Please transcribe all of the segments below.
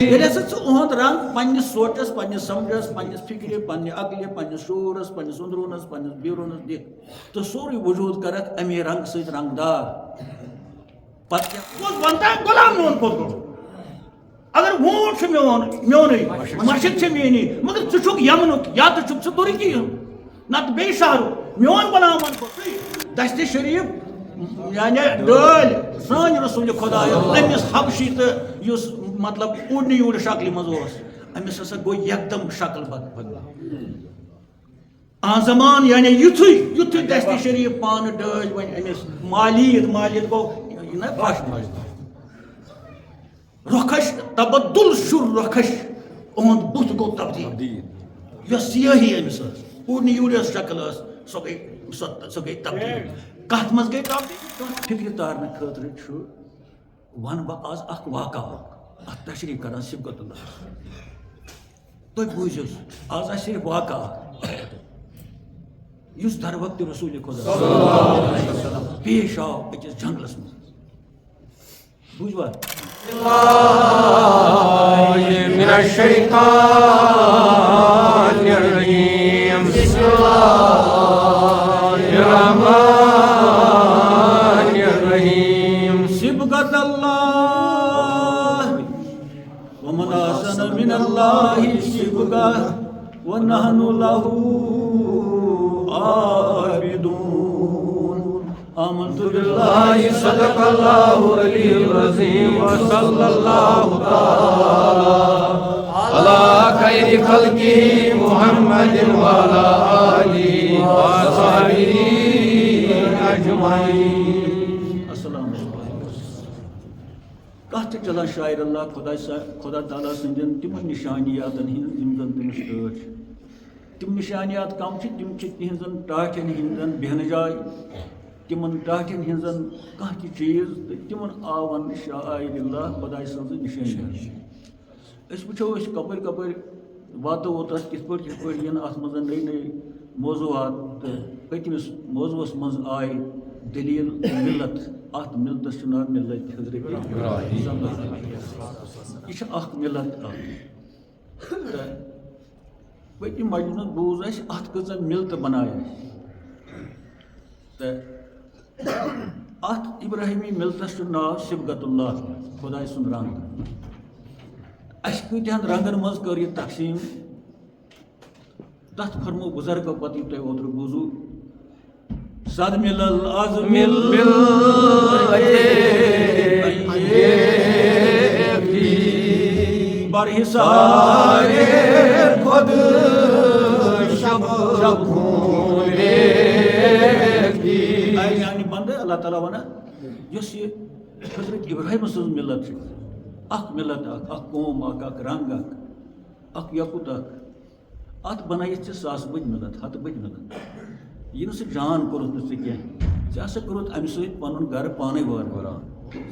ییٚلہِ ہسا ژٕ اُہُنٛد رنٛگ پننِس سونٛچس پننِس سمجھس پننِس فکرِ پننہِ عقلہِ پننِس شعوٗرس پننِس أنٛدروٗنس پننِس بیروٗنس دِکھ تہٕ سورُے وجوٗد کرکھ امے رنٛگہٕ سۭتۍ رنٛگدار پتہٕ کیٛاہ کُس ونتا غلام میون کھوٚت گوٚو اگر ووٗنٛٹ چھُ میونُے مشک چھِ میٛٲنی مگر ژٕ چھُکھ یمنُک یا تہٕ چھُکھ ژٕ تُرکی ہُنٛد نتہٕ بیٚیہِ شہرُک میون غلام ون کھوٚتُے دشتہِ شریٖف یعنی ڈٲلۍ سٲنۍ رسوٗلہِ خۄدایو أمِس حبشی تہٕ یُس مطلب اوٗڑنہِ یوٗڑ شکلہِ منٛز اوس أمِس ہسا گوٚو یکدم شکل بدل زمان یعنی یُتھُے دشتہِ شریٖف پانہٕ ڈٲلۍ وۄنۍ أمِس مالیت گوٚو یہِ نا پھش رۄخش تبدُل شُر رۄخش اُہُنٛد بُتھ گوٚو تبدیٖل یۄس سِیٲحی أمِس ٲس اوٗڑنہِ یوٗڑ یۄس شکل ٲس سۄ گٔے تبدیٖل کتھ منٛز گٔے تبدیٖل فکرِ تارنہٕ خٲطرٕ چھُ ونہٕ بہٕ آز اکھ واقعہ اتھ تشریح کران صبغت اللہ تُہۍ بوٗزِو آز آسہِ صرف واقعہ یُس در وقتِ رسوٗلِ خۄدا پیش آو أکِس جنگلس منٛز بوٗزوا من الشیطان الرجیم بسم اللہ الرحمن الرحیم صبغت اللہ ومن احسن من اللہ صبغہ ونحن له عابدون آمنت باللہ صدق اللہ علی العظیم وصلی اللہ تعالی علی خیر خلقہ محمد وعلی آلہ وصحبہ اجمعین. السلام علیکم. کتھ چلان شاعر اللہ خدا تعالیٰ سندین تمن نشانیاتن ہند یم زن تمس ٹٲٹھ تم نشانیات کم تم تہذن ٹاٹھن ہندن بیہنہٕ جاے تمن ٹاٹھن ہنزن کانٛہہ تہِ چیٖز تہٕ تمن آون شاعر اللہ خۄداے سٕنٛز نشٲنی. أسۍ وٕچھو أسۍ کپٲرۍ واتو اوتس کِتھ پٲٹھۍ ین اتھ منٛز نٔے موضوعات تہٕ پٔتمِس موضوعس منٛز آیہِ دلیٖل ملت اتھ ملتس چھُ ناو ملت حضرت ابراہیم. یہِ چھِ اکھ ملت اکھ تہٕ پٔتمہِ مجلہِ منٛز بوٗز اَسہِ اتھ کۭژاہ ملتہٕ بنایہِ تہٕ اتھ ابراہیمی ملتس چھُ ناو صبغت اللہ خۄداے سُنٛد رنٛگ. اَسہِ کۭتہن رنٛگن منٛز کٔر یہِ تقسیٖم تتھ فرمو بُزرگو پتہٕ یہِ تۄہہِ اوترٕ بوٗزوٗ صد ملل از مل برحصار خود شب یعنی بندٕ اللہ تعالیٰ ونان یۄس یہِ حضرت ابراہیم سٕنٛز ملت چھِ اکھ ملت اکھ قوم اکھ رنٛگ اکھ یقُت اتھ بنٲیِتھ ژےٚ ساسہٕ بٔدۍ ملت ہتہٕ بٔدۍ ملت. یہِ نہٕ سُہ جان کوٚرُتھ نہٕ ژٕ کینٛہہ ژےٚ ہسا کوٚرُتھ امہِ سۭتۍ پنُن گرٕ پانے وٲران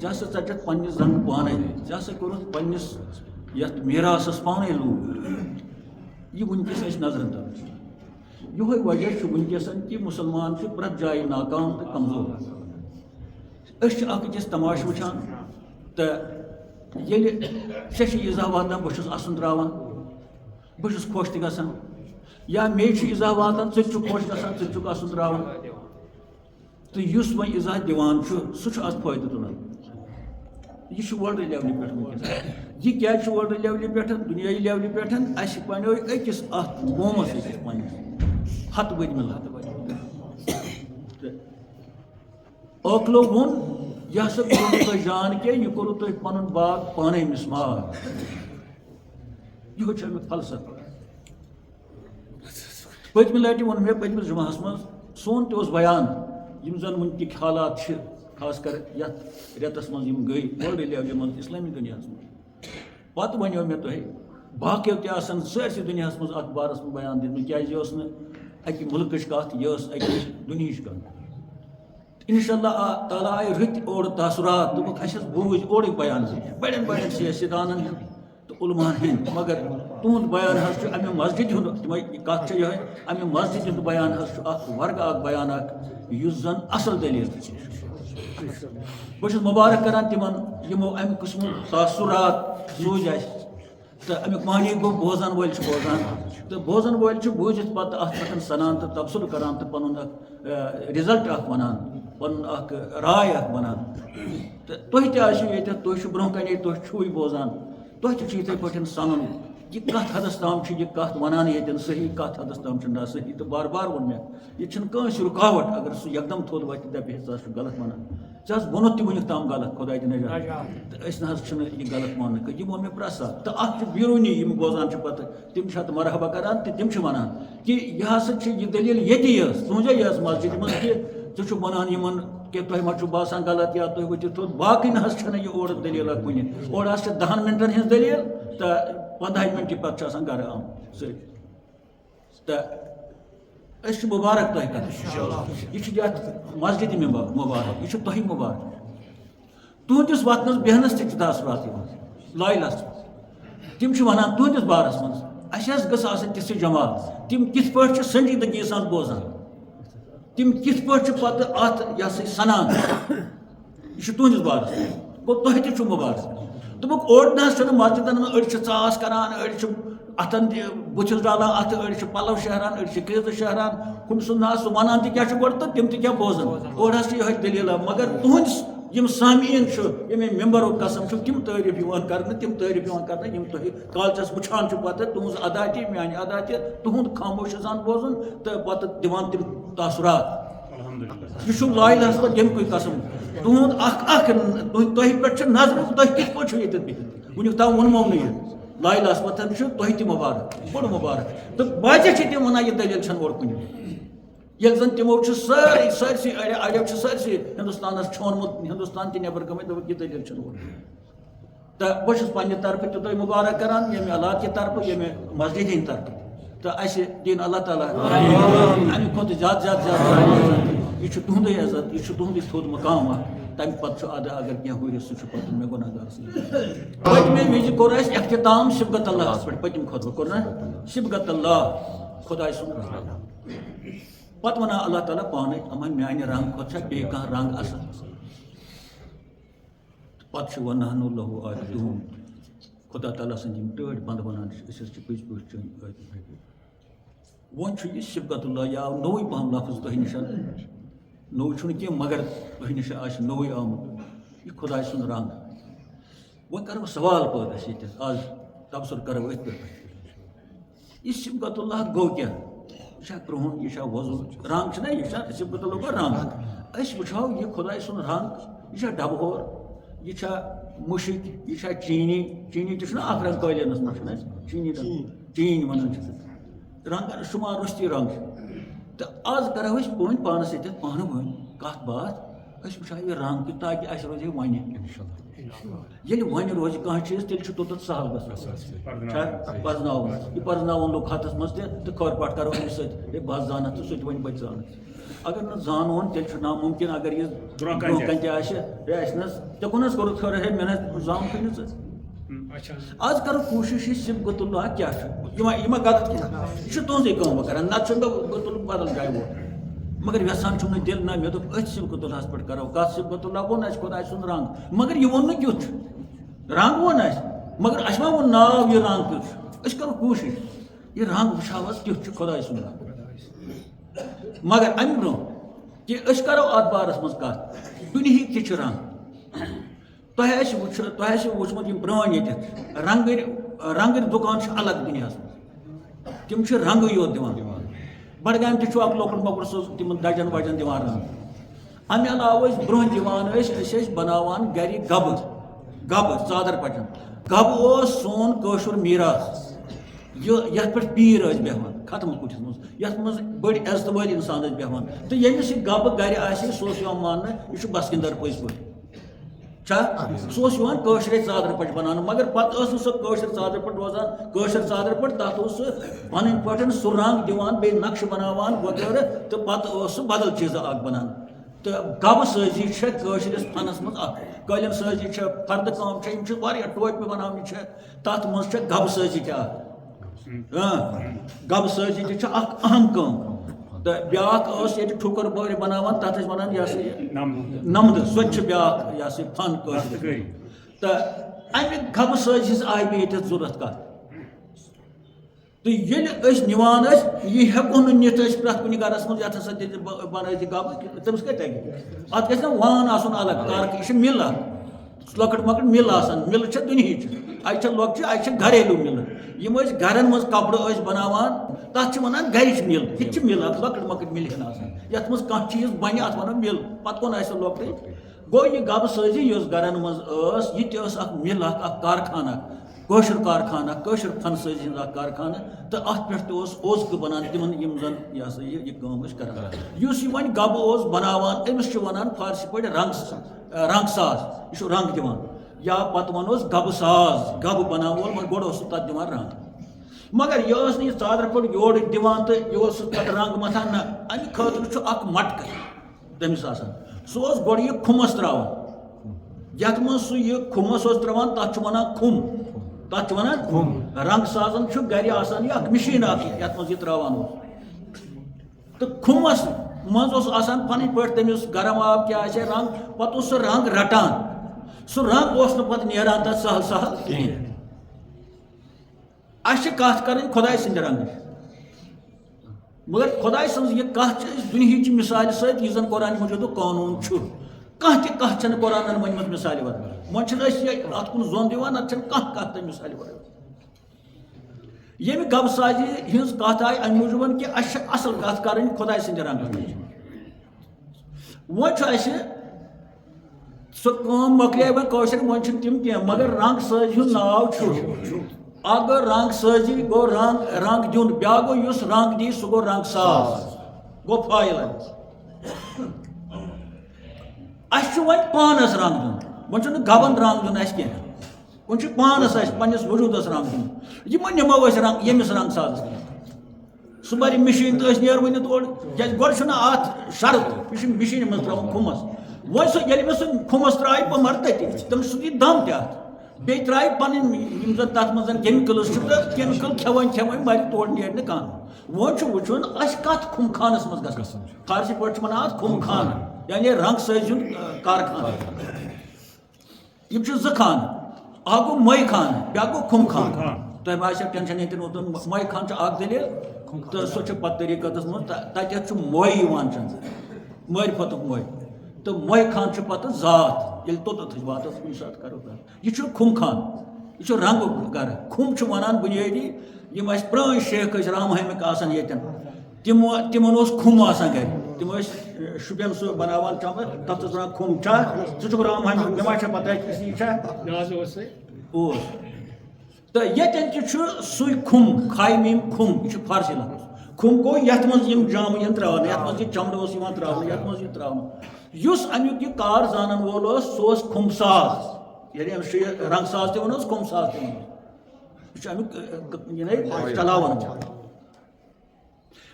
ژےٚ ہسا ژٹکھ پننہِ زنٛگہٕ پانے ژےٚ ہسا کوٚرُتھ پننِس یتھ میراثس پانے لوٗر. یہِ وٕنکیٚس أسۍ نظرن تل چھُ یِہوے وجہ چھُ وٕنکیٚسن کہِ مُسلمان چھِ پرٛٮ۪تھ جایہِ ناکام تہٕ کمزور. أسۍ چھِ اکھ أکِس تماشہٕ وٕچھان تہٕ ییٚلہِ ژےٚ چھِ ایٖزا واتان بہٕ چھُس اَسُن تراوان بہٕ چھُس خۄش تہِ گژھان یا مے چھُ ایٖزا واتان ژٕ تہِ چھُکھ خۄش گژھان ژٕ تہِ چھُکھ اَسُن تراوان تہٕ یُس وۄنۍ ایٖزا دِوان چھُ سُہ چھُ اتھ فٲیدٕ تُلان. یہِ چھُ وٲلڈ لیولہِ پٮ۪ٹھ وٕنکیٚس. یہِ کیازِ چھُ وٲلڈ لیولہِ پٮ۪ٹھ دُنیٲیی لیولہِ پٮ۪ٹھ اَسہِ بنیو أکِس اتھ قومس أکِس پننِس ہتہٕ بٔدۍ ملت تہٕ ٲخلو ووٚن یہِ ہسا کوٚروٕ نہٕ تۄہہِ جان کینٛہہ یہِ کوٚروٕ تۄہہِ پنُن باغ پانے مِسمار. یِہوے چھُ امیُک فلسفہٕ. پٔتمہِ لٹہِ ووٚن مےٚ پٔتمِس جُمعہس منٛز سون تہِ اوس بیان یِم زن وٕنکِکۍ حالات چھِ خاص کر یتھ رٮ۪تس منٛز یِم گٔے وٲلڈ لیولہِ منٛز اسلٲمی دُنیاہس منٛز. پتہٕ ونیو مےٚ تۄہہِ باقیو تہِ آسن سٲرسٕے دُنیاہس منٛز اتھ بارس منٛز بیان دِتمٕتۍ کیازِ یہِ ٲس نہٕ اکہِ مُلکٕچ کتھ یہِ ٲس اکہِ دُنہِچ کتھ. انشاء اللہ تعالیٰ آیہِ رٕتۍ اورٕ تاثرات دوٚپُکھ اَسہِ حظ بوٗزۍ اورٕکۍ بیان بڑٮ۪ن سیاستدانن ہٕنٛدۍ تہٕ علماہن ہٕنٛدۍ مگر تُہُنٛد بیان حظ چھُ امہِ مسجدِ ہُنٛد تِمے کتھ چھِ یِہوے امہِ مسجدِ ہُنٛد بیان حظ چھُ اکھ ورگہٕ اکھ بیان اکھ یُس زن اصل دٔلیٖل تہِ چھِ. بہٕ چھُس مُبارک کران تِمن یِمو امہِ قٕسمُک تاثرات سوٗزۍ اَسہِ تو امیک معنی گو بوزان ول بوزان تو بوزان ول بوزت پتہ ات پہ سنان تو تبصرہ کران تو پن رزلٹ اخ ونان پن اخ رائے اخ ونان تو تھی تیت تھی برہ کنے تھی چھو بوزان تھی اتھے پہ سنن یہ کت حدس تام یہ کت ونان یتن صحیح کت حدس تام نا صحیح تو بار بار وون مے یہ کنس رکاوٹ اگر سہ یکدم تھوٚد وتہِ دپہ ہے ژٕ غلط ونان ژےٚ حظ ووٚنُتھ تہِ وٕنیُک تام غلط خۄداے دِ نجات تو أسۍ نہ حظ چھِنہٕ یہِ غلط ماننہٕ یہِ ووٚن مےٚ پرٛٮ۪تھ ساتہٕ تہٕ اَتھ چھِ بیروٗنی یِم بوزان چھِ پَتہٕ تِم چھِ اَتھ مرحبا کران تہٕ تِم چھِ وَنان کہِ یہِ ہسا چھِ یہِ دٔلیٖل ییٚتی ٲس تُہنٛزے یٲژ مسجد منٛز کہِ ژٕ چھُکھ وَنان یِمن کہ تۄہہِ ما چھُو باسان غلط یا تُہۍ ؤتھِو تھوٚد باقٕے نہ حظ چھَنہٕ یہِ اورٕ دٔلیٖلا کُنہِ اورٕ حظ چھِ 10 مِنٹن ہٕنٛز دٔلیٖل تہٕ 15 مِنٹہِ پَتہٕ چھُ آسان گرٕ آمُت سۭتۍ تہٕ أسۍ چھِ مُبارک تۄہہِ کران یہِ چھُ یتھ مسجد مُبارک یہِ چھُ تۄہہِ مُبارک تُہنٛدِس وتھنس بیہنس تہِ چھِ تاثرات یِوان لایلس تِم چھِ ونان تُہنٛدِس بارس منٛز اَسہِ حظ گٔژھ آسٕنۍ تِژھ جماعت تِم کِتھ پٲٹھۍ چھِ سنجیدگی سان بوزان تِم کِتھ پٲٹھۍ چھِ پتہٕ اتھ یہِ ہسا یہِ سنان یہِ چھُ تُہنٛدِس بارس منٛز گوٚو تۄہہِ تہِ چھُو مُبارک دوٚپُکھ اوٚڑ نہ حظ چھُنہٕ مسجدن منٛز أڑۍ چھِ ژاس کران أڑۍ چھِ اتھن بٕتھِس ڈالان اتھٕ أڑۍ چھِ پلو شہران أڑۍ چھِ کیٖژٕ شہران ہُم سُنٛد نہ حظ سُہ ونان تہِ کیٛاہ چھُ گۄڈٕ تہٕ تِم تہِ کیٛاہ بوزان اورٕ حظ چھِ یِہوے دٔلیٖلا مگر تُہنٛدِس یم سامعین چھُ ییٚمہِ ممبرُک قسم چھُ تِم تعریٖف یِوان کرنہٕ تِم تعریٖف یِوان کرنہٕ یِم تُہۍ کالچس وٕچھان چھِو پتہٕ تُہنٛز ادا تہِ میانہِ ادا تہِ تُہُنٛد خاموشی سان بوزُن تہٕ پتہٕ دِوان تِم تاثرات یہ چھُ لایلس پٮ۪ٹھ ییٚمہِ کُے قسم تُہُنٛد اکھ تۄہہِ پٮ۪ٹھ چھِ نظرِ تُہۍ کِتھ پٲٹھۍ چھِو ییٚتٮ۪تھ بِہِتھ وٕنیُک تام ووٚنمو نہٕ یہِ لایلس پٮ۪ٹھ چھُ تۄہہِ تہِ مُبارک بوٚڑ مُبارک تہٕ باقٕے چھِ تِم ونان یہِ دٔلیٖل چھنہٕ اورٕ کُنہِ ییٚلہِ زن تِمو چھُ سٲرسٕے اڑیو چھُ سٲرسٕے ہندوستانس چھونمُت ہندوستان تہِ نٮ۪بر گٔمٕتۍ دوٚپُکھ یہِ دٔلیٖل چھنہٕ اورٕ تہٕ بہٕ چھُس پننہِ طرفہٕ تہِ تۄہہِ مُبارک کران ییٚمہِ علاقہٕ کہِ طرفہٕ ییٚمہِ مسجد ہٕنٛدِ طرفہٕ تہٕ اَسہِ دِیِن اللہ تعالیٰ اَمہِ کھۄتہٕ زیادٕ زیادٕ یہِ چھُ تُہُنٛدُے عزت یہِ چھُ تُہُنٛدُے تھوٚد مقام اکھ تمہِ پتہٕ چھُ ادا اگر کینٛہہ ہُرِ سُہ چھُ پتہٕ مےٚ گۄناہ گار سۭتۍ پٔتمہِ وِزِ کوٚر اَسہِ اختتام صبغت اللہس پٮ۪ٹھ پٔتِم خۄطبہٕ کوٚر نا صبغت اللہ خۄداے سُنٛد پتہٕ ونان اللہ تعالیٰ پانے یِمن میانہِ رنٛگ کھۄتہٕ چھا بیٚیہِ کانٛہہ رنٛگ اصل پتہٕ چھُ ونان لہو عابدون خۄدا تعالیٰ سٕنٛدۍ یِم ٹٲٹھۍ بنٛدٕ ونان چھِ أسۍ حظ چھِ پٔزۍ پٲٹھۍ چٲنۍ عٲبِد وۄنۍ چھُ یہِ صبغت اللہ یہِ آو نوٚوُے پہم لفظ تۄہہِ نِش نوٚو چھُنہٕ کینٛہہ مگر تۄہہِ نِش آسہِ نوٚوُے آمُت یہِ خۄداے سُنٛد رنٛگ وۄنۍ کرٕ بہٕ سوال پٲدٕ اَسہِ ییٚتٮ۪تھ آز تبصُر کرو أتھۍ پٮ۪ٹھ یہِ صبغت اللہ گوٚو کیٛاہ یہِ چھا کرٛہُن یہِ چھا وۄزُل رنٛگ چھُنہ یہِ چھا صبغت اللہ گوٚو رنٛگ أسۍ وٕچھو یہِ خۄداے سُنٛد رنٛگ یہِ چھا ڈبہٕ ہور یہِ چھا مُشِک یہِ چھا چیٖنی چیٖنی تہِ چھُنہ اکھ رنٛگ قٲلیٖنس منٛز چھُنہ اَسہِ چیٖنی رنٛگ چیٖنۍ ونان چھِ رنٛگ شُمار رُستی رنٛگ چھُ تہٕ آز کرو أسۍ پٲنۍ پانس ییٚتٮ۪تھ پانہٕ ؤنۍ کتھ باتھ أسۍ وٕچھو یہِ رنٛگ تہِ تاکہِ اَسہِ روزِ وَنہِ ییٚلہِ وَنہِ روزِ کانٛہہ چیٖز تیٚلہِ چھُ توٚتتھ سہل گژھان پرزناوُن یہِ پرزناوُن لوٚگ ہتس منٛز تہِ تہٕ کھۄر پاٹ کرو أمِس سۭتۍ ہے بہٕ حظ زانتھ تہٕ سُہ تہِ وَنہِ بہٕ تہِ زانتھ اگر نہٕ زانون تیٚلہِ چھُ نامُمکِن اگر یہِ برونٛہہ کَنہِ تہِ آسہِ ہے اَسہِ نہ حظ ژےٚ کُن حظ کوٚرُتھ خٲر ہے مےٚ نہ حظ زانتھٕے نہٕ ژٕ آز کرو کوٗشِش یہِ صبغت اللہ کیٛاہ چھُ یہِ ما غلط کینٛہہ یہِ چھُ تُہنٛزٕے کٲم کران نتہٕ چھُنہٕ بہٕ تُلہٕ بدل جایہِ ووٹ مگر یژھان چھُم نہٕ دِل نہ مےٚ دوٚپ أتھۍ صبغت اللہس پٮ۪ٹھ کرو کتھ صبغت اللہ ووٚن اَسہِ خۄداے سُنٛد رنٛگ مگر یہِ ووٚن نہٕ کیُتھ چھُ رنٛگ ووٚن اَسہِ مگر اَسہِ ما ووٚن ناو یہِ رنٛگ کیُتھ چھُ أسۍ کرو کوٗشِش یہِ رنٛگ وٕچھو حظ کیُتھ چھُ خۄداے سُنٛد رنٛگ مگر امہِ برونٛہہ کہِ أسۍ کرو اتھ بارس منٛز کتھ دُنہِکۍ تہِ چھِ رنٛگ تۄہہِ آسہِ وٕچھمُت یِم پرٛٲنۍ ییٚتٮ۪تھ رنٛگٕرۍ دُکان چھِ الگ دُنیاہس منٛز تِم چھِ رنٛگٕے یوت دِوان بڈگامہِ تہِ چھُ اکھ لۄکُٹ مۄکُٹ سُہ تِمن دجن وجن دِوان رنٛگ امہِ علاوٕ ٲسۍ برونٛہہ دِوان أسۍ ٲسۍ بناوان گرِ گبہٕ ژادر پٹٮ۪ن گبہٕ اوس سون کٲشُر میٖراث یتھ پٮ۪ٹھ پیٖر ٲسۍ بیٚہوان ختم کُٹھِس منٛز یتھ منٛز بٔڑۍ عزتہٕ وٲلۍ انسان ٲسۍ بیٚہوان تہٕ ییٚمِس یہِ گبہٕ گرِ آسہِ سُہ اوس یِوان ماننہٕ یہِ چھُ بسکِندر پٔزۍ پٲٹھۍ چھا سُہ اوس یِوان کٲشرے ژادرٕ پٲٹھۍ بناونہٕ مگر پتہٕ ٲس نہٕ سۄ کٲشِر ژادرٕ پٲٹھۍ روزان کٲشِر ژادرٕ پٲٹھۍ تتھ اوس سُہ پنٕنۍ پٲٹھۍ سُہ رنٛگ دِوان بیٚیہِ نقشہٕ بناوان وغیرہ تہٕ پتہٕ اوس سُہ بدل چیٖزا اکھ بنان تہٕ گبہٕ سٲزی چھےٚ کٲشرِس فنس منٛز اکھ قٲلیٖن سٲزی چھےٚ فردٕ کٲم چھےٚ یِم چھِ واریاہ ٹوپہِ بناونہِ چھےٚ تتھ منٛز چھےٚ گبہٕ سٲزی تہِ اکھ گبہٕ سٲزی تہِ چھےٚ اکھ اہم کٲم تہٕ بیٛاکھ ٲس ییٚتہِ ٹھُکر بٲرۍ بناوان تتھ ٲسۍ ونان یہِ ہسا یہِ نمدٕ سۄ تہِ چھِ بیٛاکھ یہِ ہسا یہِ فن کٲشِر تہٕ امہِ گبہٕ سٲزی ہِنٛز آیہِ مےٚ ییٚتٮ۪تھ ضوٚرتھ کتھ تو ییٚلہِ نِوان یہِ ہٮ۪کو نہٕ نِتھ پرٛٮ۪تھ کُنہِ گرس منٛز یتھ ہسا بنٲیِتھ یہِ گبہٕ تٔمِس کتہِ تگہِ اتھ گژھِ نا وان آسُن الگ کارکہِ یہِ چھِ مِل اکھ لۄکٕٹ مۄکٕٹ مِل آسان مِلہٕ چھےٚ دُنہِچ اَجہِ چھےٚ لۄکچہِ اَجہِ چھےٚ گریلوٗ مِلہٕ یِم ٲسۍ گرن منٛز کپرٕ ٲسۍ بناوان تتھ چھِ ونان گرِچ مِل یہِ تہِ چھِ مِل اکھ لۄکٕٹ مۄکٕٹ مِلہِ ہن آسان یتھ منٛز کانٛہہ چیٖز بنہِ اتھ ونو مِل پتہٕ کُن آسہِ لۄکٹٕے گوٚو یہِ گبہٕ سٲزی یۄس گرن منٛز ٲس یہِ تہِ ٲس اکھ مِل اکھ کارخانہ کٲشُر کارخانہ کٲشُر فن سٲزی ہُنٛد اکھ کارخانہ تہٕ اتھ پٮ۪ٹھ تہِ اوس اوزکہٕ بنان تِمن یِم زن یہِ ہسا یہِ کٲم ٲسۍ کران یُس یہِ وۄنۍ گبہٕ اوس بناوان أمِس چھِ ونان فارسی پٲٹھۍ رنٛگ ساز یہِ چھُ رنٛگ دِوان یا پتہٕ ونوس گبہٕ ساز گبہٕ بناوان وول گۄڈٕ اوس سُہ تتھ دِوان رنٛگ مگر یہِ ٲس نہٕ یہِ ژادرٕ پٲٹھۍ یورٕ دِوان تہٕ یہِ اوس پتہٕ رنٛگ متھان نہ امہِ خٲطرٕ چھُ اکھ مٹکہٕ تٔمِس آسان سُہ اوس گۄڈٕ یہِ کھُمس تراوان یتھ منٛز سُہ یہِ کھُمس اوس تراوان تتھ چھِ ونان کھُم تتھ چھِ ونان کھُم رنٛگ سازن چھُ گرِ آسان یہِ اکھ مِشیٖن اکھ یتھ منٛز یہِ تراوان اوس تہٕ کھُمس منٛز اوس آسان پنٕنۍ پٲٹھۍ تٔمِس گرم آب کیٛاہ آسہِ رنٛگ پتہٕ اوس سُہ رنٛگ رٹان سُہ رنٛگ اوس نہٕ پتہٕ نیران تتھ سہل سہل کِہینۍ اسہِ چھِ کتھ کرٕنۍ خۄداے سٕنٛدِ رنٛگٕچ مگر خۄداے سٕنٛز یہِ کتھ چھِ أسۍ دُنہِچہِ مِثالہِ سۭتۍ یُس زن قرآنِ مجیٖدُک قونوٗن چھُ کانٛہہ تہِ کتھ چھنہٕ قرآنن ؤنمٕژ مِثالہِ ورٲے وۄنۍ چھِنہٕ أسۍ اتھ کُن زوٚن دِوان نتہٕ چھنہٕ کانٛہہ کتھ تہِ مِثالہِ ورٲے ییٚمہِ گبہٕ سازی ہِنٛز کتھ آیہِ امہِ موٗجوٗبن کہِ اسہِ چھِ اصل کتھ کرٕنۍ خۄداے سٕنٛدِ رنٛگہٕ منٛز وۄنۍ چھُ اسہِ سۄ کٲم مۄکلے وۄنۍ کٲشِر وۄنۍ چھِنہٕ تِم کینٛہہ مگر رنٛگ سٲزی ہُنٛد ناو چھُ اکھ گوٚو رنٛگ سٲزی گوٚو رنٛگ دیُن بیاکھ گوٚو یُس رنٛگ دی سُہ گوٚو رنٛگ ساز گوٚو فٲیِل اسہِ چھُ وۄنۍ پانس رنٛگ دیُن وۄنۍ چھُنہٕ گبن رنٛگ دیُن اسہِ کینٛہہ وۄنۍ چھُ پانس اسہِ پننِس وجوٗدس رنٛگ دیُن یِمن نِمو أسۍ رنٛگ ییٚمِس رنٛگ سازس سُہ بَرِ مِشیٖن تہٕ أسۍ نیروٕنۍ تورٕ کیٛازِ گۄڈٕ چھُنہٕ اتھ شرط یہِ چھُ مِشیٖنہِ منٛز تراوُن کھُمس وۄنۍ سُہ ییٚلہِ مےٚ سُہ کھُمس ترٛایہِ بہٕ مرٕ تٔتی تٔمِس سُہ دی دم تہِ اتھ بیٚیہِ ترٛایہِ پنٕنۍ یِم زن تتھ منٛز کیمِکلٕز چھِ تہٕ کیمِکل کھٮ۪وان مرِ تورٕ نیرِ نہٕ کانٛہہ وۄنۍ چھُ وٕچھُن أسۍ کتھ کھُم خانس منٛز گژھان فارسی پٲٹھۍ چھِ ونان اتھ کھُم خانہٕ یعنی رنٛگ سٲزی ہُنٛد کارخانہٕ یِم چھِ زٕ خانہٕ اکھ گوٚو مٔہۍ خانہٕ بیاکھ گوٚو کھُم خانہٕ تۄہہِ باسیو ٹٮ۪نشن ییٚتٮ۪ن اوتن مٔہۍ خان چھُ اکھ دٔلیٖل تہٕ سۄ چھِ پتہٕ طریٖقتس منٛز تتٮ۪تھ چھُ مٔہۍ یِوان چنٛدٕ مٲرۍ پھٔتُک مٔہۍ تہٕ مٔہۍ خان چھُ پتہٕ ذات ییٚلہِ توٚتتھ أسۍ واتو کُنہِ ساتہٕ کرو کتھ یہِ چھُ کھُم خان یہِ چھُ رنٛگُک گرٕ کھُم چھُ ونان بُنیٲدی یِم اسہِ پرٲنۍ شیخ ٲسۍ رامہٲمِک آسان ییٚتٮ۪ن تِمن اوس کھُم آسان گرِ تِم ٲسۍ شُپین سُہ بناوان چمبر تتھ اوس ونان کھُم چھا ژٕ چھُکھ رامہٲمِک مےٚ ما چھےٚ پتہ یہِ چھا اوس تہٕ ییٚتٮ۪ن تہِ چھُ سُے کھُم خاے میٖم کھُم یہِ چھُ فارسی لفظ کھُم گوٚو یتھ منٛز یِم جامہٕ یِن تراونہٕ یتھ منٛز یہِ چمڑٕ اوس یِوان تراونہٕ یتھ منٛز یہِ تراونہٕ یُس امیُک یہِ کار زانن وول اوس سُہ اوس کھُم ساز یعنی أمِس چھُ یہِ رنٛگ ساز تہِ ونوس کھُم ساز تہِ ونوس یہِ چھُ امیُک چلاوان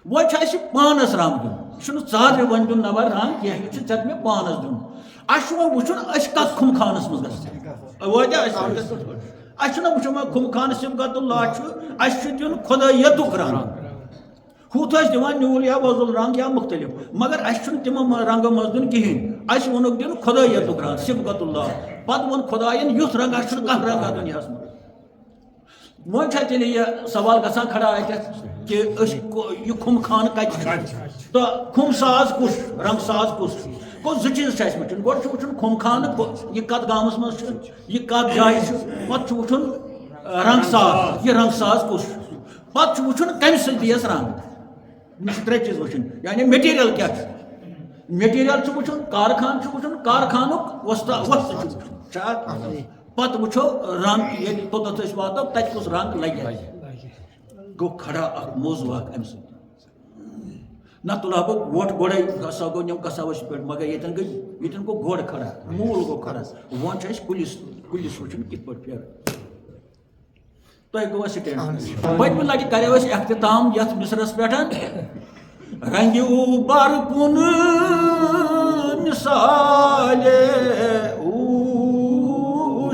وۄنۍ چھُ اسہِ پانس رنٛگ دیُن یہِ چھُنہٕ ژادرِ وۄنۍ دیُن نبر رنٛگ کینٛہہ یہِ چھُ ژےٚ مےٚ پانس دیُن اسہِ چھُ وۄنۍ وٕچھُن أسۍ کتھ کھُم خانس منٛز گژھو وٲتیٛا اسہِ چھُنہ وٕچھُن وۄنۍ کھُم خانہٕ صبغت اللہ چھُ اسہِ چھُ دیُن خۄدایتُک رنٛگ ہُتھ ٲسۍ دِوان نیوٗل یا وۄزُل رنٛگ یا مُختٔلِف مگر اسہِ چھُنہٕ تِمن رنٛگو منٛز دیُن کِہینۍ اسہِ ووٚنُکھ دیُن خۄدایتُک رنٛگ صبغت اللہ پتہٕ ووٚن خۄداین یُتھ رنٛگ اسہِ چھُنہٕ کانٛہہ رنٛگا دُنیاہس منٛز وۄنۍ چھا تیٚلہِ یہِ سوال گژھان کھڑا اتٮ۪تھ کہِ أسۍ یہِ کھُم خانہٕ کتہِ چھُ تہٕ کھُم ساز کُس رنٛگ ساز کُس گوٚو زٕ چیٖز چھِ اسہِ وٕچھُن گۄڈٕ چھُ وٕچھُن کھُم خانہٕ یہِ کتھ گامس منٛز چھُ یہِ کتھ جایہِ چھُ پتہٕ چھُ وٕچھُن رنٛگ ساز یہِ رنٛگ ساز کُس چھُ پتہٕ چھُ وٕچھُن کمہِ سۭتۍ دِیس رنٛگ مےٚ چھِ ترٛےٚ چیٖز وٕچھِنۍ یعنی میٹیٖریل کیٛاہ چھُ میٹیٖریل چھُ وٕچھُن کارخان چھُ وٕچھُن کارخانُک وۄستہٕ چھُ وٕچھُن چھا پتہٕ وٕچھو رنٛگ ییٚلہِ توٚتتھ أسۍ واتو تتہِ کُس رنٛگ لگہِ گوٚو کھڑا اکھ موضوٗع اکھ امہِ سۭتۍ نہ تُلہٕ ہا بہٕ وۄٹھ گۄڈے ہسا گوٚو نِم گژھو أسۍ پٮ۪ٹھ مگر ییٚتٮ۪ن گوٚو گۄڈٕ کھڑا موٗل گوٚو کھڑا وۄنۍ چھُ اسہِ کُلِس وٕچھُن کِتھ پٲٹھۍ پھیرٕ تۄہہِ گوٚوا سٹینڈ پٔتمہِ لٹہِ کریو اَسہِ اختتام یتھ مِثرس پٮ۪ٹھ رنٛگیو برکُن مِثالے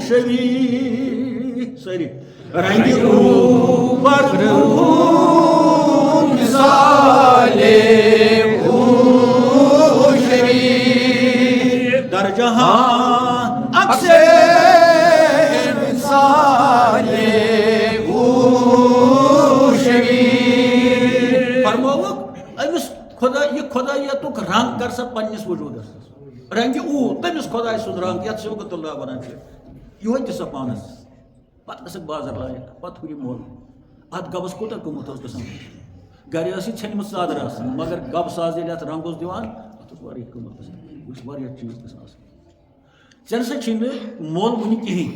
شبی سٲری رنٛگیو برکُن مِثالے شبی در جہاں اکثر مثالے شبی امیک رنگ کر سا پنس وجودس رنگ تمس خدائے سند رنگ یت شوکت اللہ ونان یہ تہ سا پانس پتہ گھسک بازر لایق پتہ ہُری مول ات گبس کوتاہ قۭمت اوس گژھان گرِ ٲس یہِ ژھیٚنمٕژ ژادر آسان مگر گبہٕ ساز ییٚلہِ اتھ رنگ اوس دِوان اتھ اوس واریاہ قۭمت گژھان یہِ اوس واریاہ چیٖز گژھان آسان ژےٚ نسا چھُے نہٕ مول وٕنہِ کِہیٖنۍ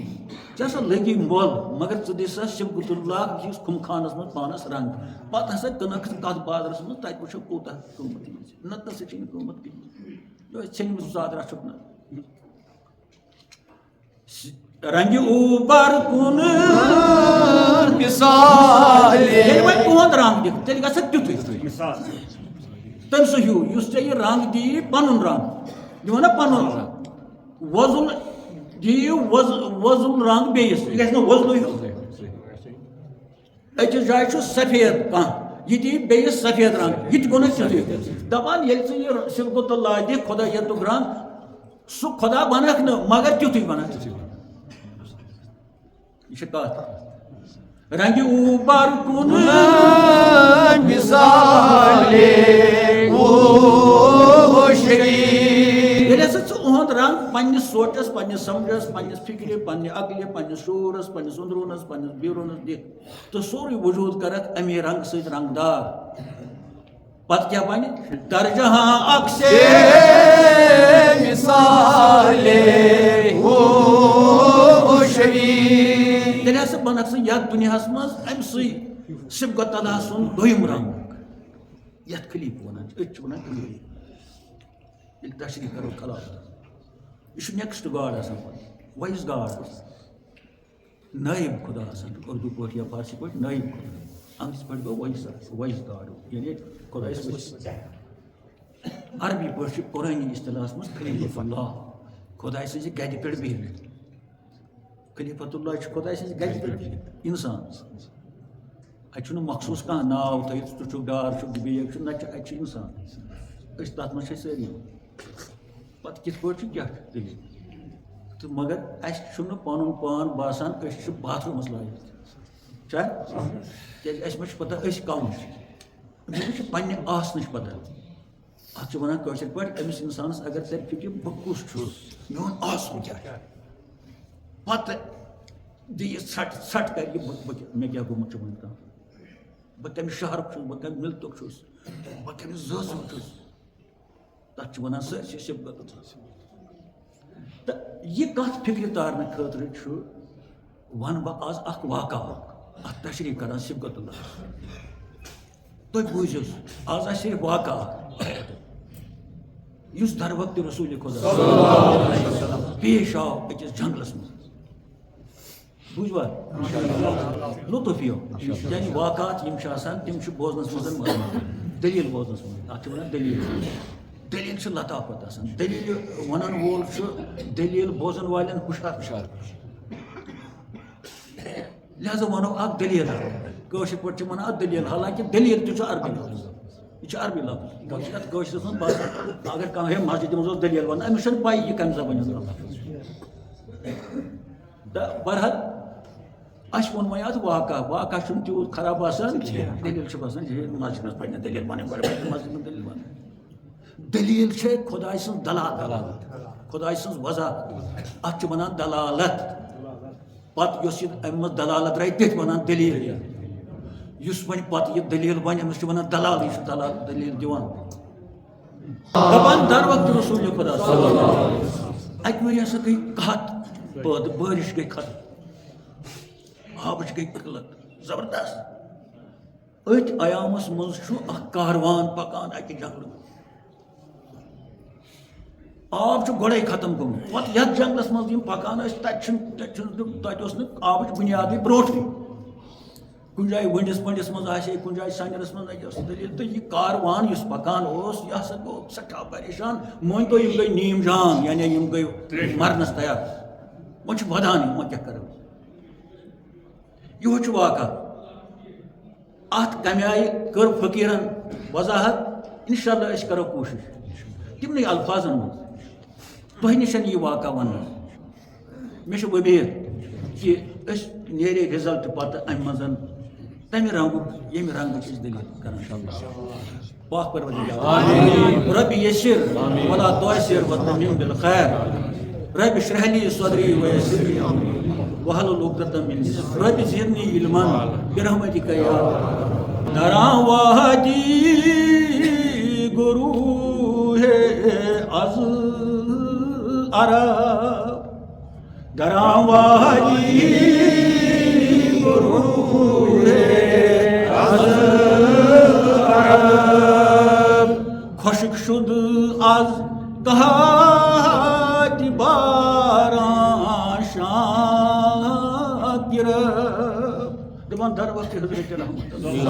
ژےٚ ہسا لگی مول مگر ژٕ دِ سا شبکت اللہ کِس خُمخانس منٛز پانس رنگ پتہٕ ہسا کٕنکھ ژٕ تتھ بازرس منٛز تتہِ وٕچھو کوٗتاہ قۭمت یِمن چھِ نتہٕ نسا چھُے نہٕ قۭمت کِہیٖنۍ یِہوے ژھیٚنمٕژ ژادرا چھُکھ نہٕ رنگہِ اوٗبر کُن مثال ییٚلہِ وۄنۍ تُہُنٛد رنگ دِکھ تیٚلہِ گژھکھ تیُتھُے تٔمۍ سُہ ہیوٗ یُس ژےٚ یہِ رنگ دِیی پنُن رنگ دِوان نا پنُن رنگ وۄزُل دِیِو وۄزُل رنگ بیٚیِس یہِ گژھِ نہٕ وۄزلُے ہیوٗ أکِس جایہِ چھُ سفید کانٛہہ یہِ دِیہِ بیٚیِس سفید رنگ یہِ تہِ گوٚو نہٕ تیُتھُے دپان ییٚلہِ ژٕ یہِ صبغت اللہ دِکھ خۄدا یتُک رنگ سُہ خۄدا بنکھ نہٕ مگر تیُتھُے بنکھ یہ چھِ کتھ رنگہِ اوٗبر کُن مثالے ییٚلہِ ہسا ژٕ اُہُنٛد رنگ پننِس سونچس پننِس سمجھس پننِس فکرِ پننہِ عقلہِ پننِس شعوٗرس پننِس أنٛدروٗنس پننِس بیروٗنس دِکھ تہٕ سورُے وجوٗد کرکھ امی رنگ سۭتۍ رنگ دار پتہٕ کیٛاہ بنہِ درجہاں اکسے مثالے تیٚلہِ ہسا بنکھ ژٕ یتھ دُنیاہس منٛز امہِ سٕے صبغت اللہ سُنٛد دوٚیِم رنگ یتھ خلیٖف ونان چھِ أسۍ چھِ ونان خلیٖف ییٚلہِ تشریح کرو خلافت یہ نیکسٹ گاڈ آسان پتہٕ وایِس گاڈ نٲیِب خدا آسان اردو پٲٹھۍ یا فارسی پٲٹھۍ نٲیِب خدا انگریٖزی پٲٹھۍ گوٚو وایِس گاڈ یعنی خۄدایس ؤسِتھ عربی پٲٹھۍ چھِ قرٲنی اصطلاحس منٛز خلیٖفۃ اللہ خۄداے سٕنٛزِ گرِ پٮ۪ٹھ بِہِتھ خلیٖفۃ اللہ چھُ خۄداے سٕنٛزِ گرِ پٮ۪ٹھ بِہِتھ انسان اتہِ چھُنہٕ مخصوٗص کانٛہہ ناو تھٲیِتھ ژٕ چھُکھ ڈار چھُکھ بیٚیہِ چھُ نہ چھُ اتہِ چھِ انسان أسۍ تتھ منٛز چھِ سٲری پتہٕ کِتھ پٲٹھۍ چھُ کیٛاہ چھُ دٔلیٖل تہٕ مگر اسہِ چھُنہٕ پنُن پان باسان أسۍ چھِ باتھ روٗمس لٲگِتھ چھا کیٛازِ اسہِ ما چھِ پتہ أسۍ کم چھِ أمِس چھِ پننہِ آسنٕچ پتہ اتھ چھِ ونان کٲشِر پٲٹھۍ أمِس انسانس اگر ژےٚ فکرِ بہٕ کُس چھُس میون آسُن کیٛاہ چھُ پتہٕ دِیہِ ژھٹھ کرِ مےٚ کیٛاہ گوٚمُت چھُ وُنیُک تام بہٕ کمہِ شہرُک چھُس بہٕ کمہِ ملکُک چھُس بہٕ کمہِ زٲژُک چھُس تتھ چھِ ونان سٲرسٕے صبغت تہٕ یہِ کتھ فکرِ تارنہٕ خٲطرٕ چھُ ونہٕ بہٕ آز اکھ واقعہ اتھ تشریح کران صبغت اللہ تُہۍ بوٗزِو آز آسہِ صرف واقعہ یُس در وقتہِ رسوٗلِ خۄدا پیش آو أکِس جنگلس منٛز بوٗزوا لطف یِیو یعنی واقعات یِم چھِ آسان تِم چھِ بوزنس منٛز دٔلیٖل بوزنس منٛز اتھ چھِ ونان دٔلیٖل دٔلیٖل چھِ لطافت آسان دٔلیٖل ونن وول چھُ دٔلیٖل بوزن والٮ۪ن ہُشار لہذا ونو اکھ دٔلیٖل کٲشِر پٲٹھۍ چھِ ونان اتھ دٔلیٖل حالانکہِ دٔلیٖل تہِ چھُ عربی لفظ یہِ چھُ عربی لفظ گوٚو چھِ اتھ کٲشرِس منٛز باسان اگر کانٛہہ ہے مسجدِ منٛز اوس دٔلیٖل ونان أمِس چھنہٕ پاے یہِ کمہِ زبٲنۍ ہُنٛد لفظ تہٕ بہرحال اسہِ ووٚن وۄنۍ اتھ واقعہ چھُنہٕ تیوٗت خراب آسان کینٛہہ دٔلیٖل چھِ باسان مسجدس منٛز پننہِ دٔلیٖل ونٕنۍ گۄڈٕ مسجدس منٛز دٔلیٖل ونٕنۍ دٔلیٖل چھِ خۄداے سٕنٛز دلالت خۄداے سٕنٛز وضاحت اتھ چھِ ونان دلالت پتہٕ یۄس یہِ امہِ منٛز دلالت درٛاے تٔتھۍ ونان دٔلیٖل یُس وۄنۍ پتہٕ یہِ دٔلیٖل ونہِ أمِس چھِ ونان دلال یہِ چھُ دٔلیٖل دِوان دپان در وقتہِ رسوٗلِ خۄدا اکہِ ؤرۍ ہسا گٔے قحط پٲدٕ بٲرِش گٔے ختم آبٕچ گٔے قٕلت زبردست أتھۍ عیامس منٛز چھُ اکھ کاروان پکان اکہِ جنگلہٕ آب چھُ گۄڈے ختم گوٚمُت پتہٕ یتھ جنگلس منٛز یِم پکان ٲسۍ تتہِ اوس نہٕ آبٕچ بُنیادٕے برونٛٹھٕے کُنہِ جایہِ ؤنڈِس پٔنڈِس منٛز آسہِ ہے کُنہِ جایہِ سنجرس منٛز اَتہِ ٲس دٔلیٖل تہٕ یہِ کاروان یُس پکان اوس یہِ ہسا گوٚو سٮ۪ٹھاہ پریشان مٲنۍتو یِم گٔے نیٖم جان یعنی یِم گٔے مرنس تیار وۄنۍ چھِ ودان یِم وۄنۍ کیٛاہ کرو یِہوے چھُ واقعہ اتھ کمہِ آیہِ کٔر فقیٖرن وضاحت انشاء اللہ أسۍ کرو کوٗشش تِمنٕے الفاظن منٛز تۄہہِ نِش یہِ واقعہ وننہٕ مےٚ چھِ وۄمید کہِ أسۍ نیرِ رِزلٹ پتہٕ امہِ منٛز تمہ رنگ یم رنگ چھ دلیل کران پاک پروردگار رب یسر ولا تعسر وتمم بالخير رب اشرح لي صدري ويسر لي امري واحلل عقدة من لساني رب زدني علما برحمتك يا دراوادی گروہ از عرب دراوادی گروہ از عرب خشک شد از دهات باران شان گرفت دپان در وقت حضرت رحمت اللہ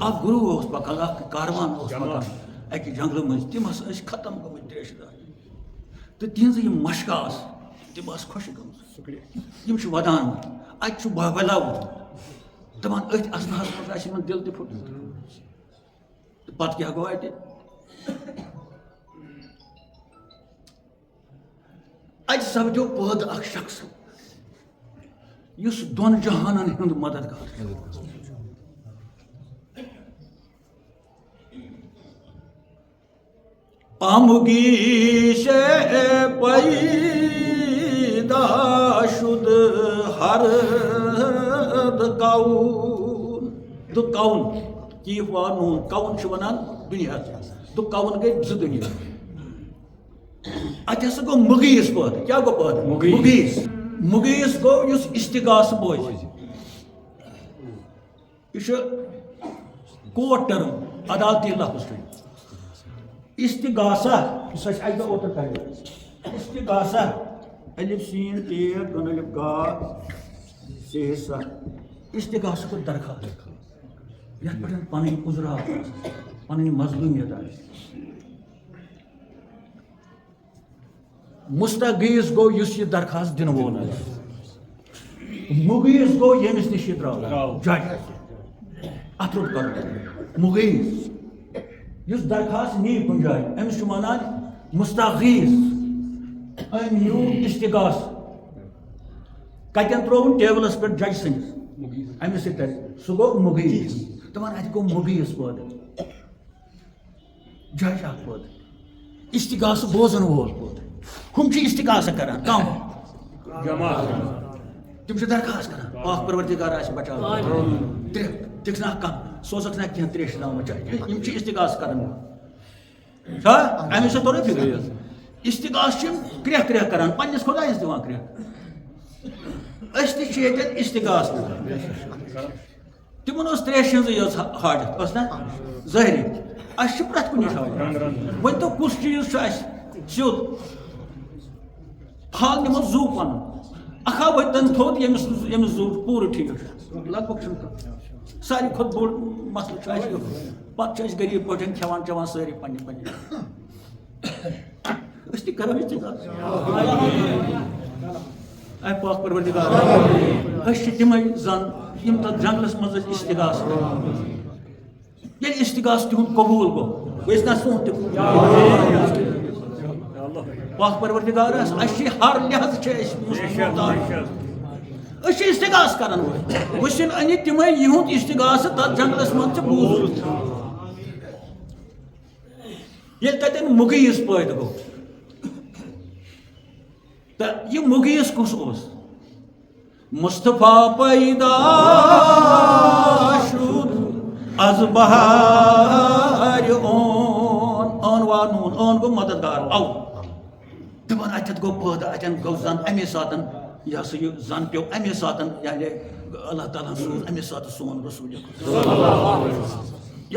اخ گروہ اس پکان اخ کاروان اس پکان اکہ جنگل مز تم اس ختم گمت تریش دار تو تہذ یہ مشق آس تم آس خوش گمت یم ودان اتہ بلاو دپان ات اسناس مز آن دل تہ پھٹ پتہ کیا گو اتہ اتہ سپدیو پٲدٕ اکھ شخص یس دون جہانن ہند مددگار آمگی سے پیدا شد ہر کون دو کون کی وانون کون چھ ونان دنیا دو کون گئی زٕ دنیا اتہ ہسا گو مغیث پٲدٕ کیا گو پٲدٕ مغیث مغیث گو یس استغاث بوز یہ کوٹ ٹرم عدالتی لفظ استغاثہ سہ اکہ دہ اوتر کر استغاثہ الف سین ت دون الف گا سے سہ استغاثہ کو درخواست یتھ پہ پن عذرا پن مظلومیت مستغیث گو اس یہ درخواست دن وول مغیث گو یمس نش یہ درو جج ات روٹ کر مغیث اس درخواست نی کن جائے امس ونان مستغیث ام نیو استغاث کتن ترون ٹیبلس پہ جج سندس امس تر سہ گو مغیث دپان اتہ گو مغیث پٲدٕ جج اکھ پٲدٕ استغاث بوزن وول پٲدٕ ہم چھ استغاثہ کران کم تم چھ درخواست کران پاک پروردگار آس بچا دکھ نا کم سوزک نا کینٛہہ تریش نام چاہیے یم چھ استغاثہ کران امہ سۭتۍ توٚر فکر استغاثہ چھ کرٛیٚکھ کرٛیٚکھ کران پننس خۄدایس دِوان کرٛیٚکھ أسۍ تہِ چھِ ییٚتٮ۪ن استغاثہ تمن اوس تریش ہٕنٛزٕے یٲژ حاجت ٲس نا ظٲہری اَسہِ چھِ پرٛٮ۪تھ کُنِچ حاجت وۄنۍ تو کُس چیٖز چھُ اَسہِ سیوٚد پھل نِمو زُو پنُن اکھا وتن تھوٚد ییٚمِس زُو پوٗرٕ ٹھیٖک چھُ لگ بگ چھُنہٕ ساروی کھۄتہٕ بوٚڑ مسلہٕ چھُ اَسہِ یِہوٚے پتہٕ چھِ أسۍ غریٖب پٲٹھۍ کھٮ۪وان چٮ۪وان سٲری پننہِ پننہِ أسۍ تہِ کرو استغاثہ اے پاک پروردگار أسۍ چھِ تِمے زن یم تتھ جنگلس منٛز ٲسۍ استغاثہ ییٚلہِ استغاثہ تِہُنٛد قبوٗل گوٚو گٔژھ نا سون تہِ پاک پروردگار اَسہِ چھِ ہر لحاظ چھِ أسۍ چھِ استغاثہ کران وٕچھِن أنہِ تِمے یِہُنٛد استغاثہ تتھ جنگلس منٛز ژےٚ بوٗزُتھ ییٚلہِ تتٮ۪ن مغیث پٲدٕ گوٚو تہٕ یہِ مغیث کُس اوس مصطفیٰ پیدا شد از بہار اون وانون اون گو مددگار او دپان اتھ گو پٲدٕ اتٮ۪ن گوٚو زن امے ساتن یہ ہسا یہ زن پیو امے ساتن یعنی اللہ تعالیٰ سوز امے ساتن سون رسول یہ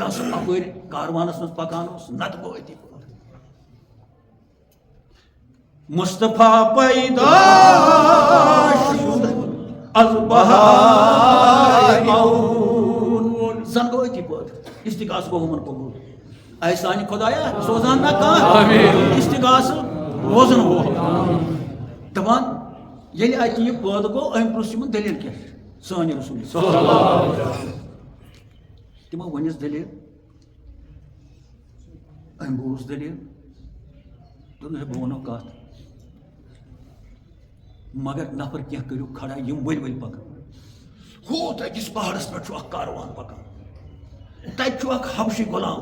ہسا اپٲرۍ کاروانس منٛز پکان اوس نتہٕ گوٚو أتی مصطفیٰ پیدا شد از بہار اون زن گوٚو أتی پٲدٕ استغاثہ گوٚو ہُمن قبوٗل اے سانہِ خۄدایا سوزان نا کانٛہہ استغاثہ بوزن وول دپان ییٚلہِ اتہِ یہِ پٲدٕ گوٚو أمۍ پرُژھ یِمن دٔلیٖل کیٛاہ چھِ سٲنۍ رسوٗل تِمو ؤنِس دٔلیٖل أمۍ بوٗز دٔلیٖل دوٚپُن ہے بہٕ وَنو کَتھ مگر نفر کینٛہہ کٔرِو کھڑا یِم ؤلۍ ؤلۍ پکان ہوت أکِس پہاڑس پٮ۪ٹھ چھُ اکھ کاروان پکان تتہِ چھُ اکھ حبشی غلام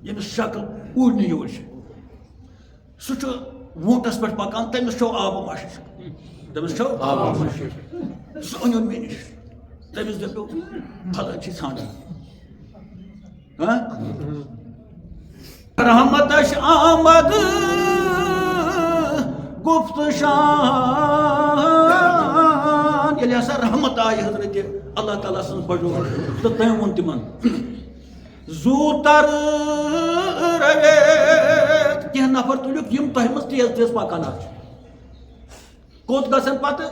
ییٚمِس شکل اوٗرنٕے یوت چھِ سُہ چھُ ووٗنٛٹس پٮ۪ٹھ پکان تٔمِس چھو آبہٕ مشک سُہ أنِو مےٚ نِش تٔمِس دٔپِو پھلٲنۍ چھِ ژھانڈان رحمتش آمد گفت شان ییٚلہِ ہسا رحمت آیہِ حضرت اللہ تعالیٰ سٕنٛز بڑوٚر تہٕ تٔمۍ ووٚن تِمن زوٗ تر رٔوِتھ کینٛہہ نفر تُلِکھ یِم تۄہہِ منٛز تیز تیز پکان چھِ کوٚت گژھن پتہٕ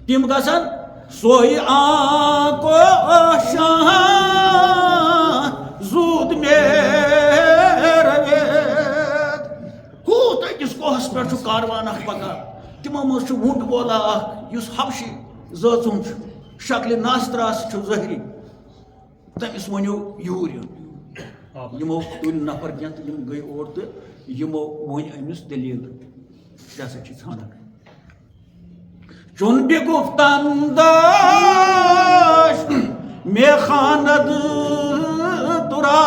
تِم گژھن سوے آنکو شان زوٗد مےٚ رٔوِتھ کوٗت أکِس کوہس پٮ۪ٹھ چھُ کاروان اکھ پکان تِمو منٛز چھُ وُنٛٹ وولا اکھ یُس حبشی زٲژ ہُنٛد چھُ شکلہِ ناستراس چھُ ظٲہری تٔمِس ؤنِو یوٗرۍ یُن یِمو تُلۍ نفر کینٛہہ تہٕ یِم گٔے اور تہٕ یِمو ؤنۍ أمِس دٔلیٖل ژےٚ ہسا چھِ ژھانڈان چون بھی گفتن داشت مے خاند ترا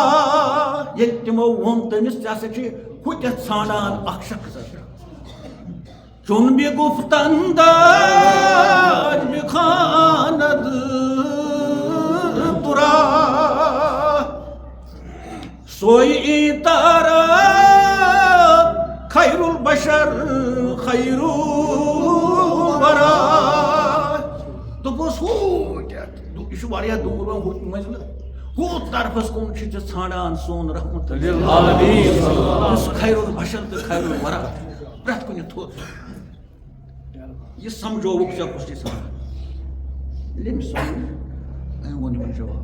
ییٚلہِ تِمو ووٚن تٔمِس ژےٚ ہسا چھِ ہُتٮ۪تھ ژھانڈان اکھ شخص چون بھی گفتن داشت مے خاند ترا سوئی تارا خیر البشر خیر الورا دوٚپُس ہوٗتٮ۪تھ یہِ چھُ واریاہ دوٗر وۄنۍ ہُتھ منٛزلہٕ ہوٗت طرفس کُن چھِ ژٕ ژھانڈان سون رحمت یُس خیر البشر تہٕ خیر الورا پرٛٮ۪تھ کُنہِ تھوٚد یہِ سمجھووُکھ ژےٚ کُس چھِ ژھانڈان ییٚلہِ أمِس سمجھ أمۍ ووٚن یِمن جواب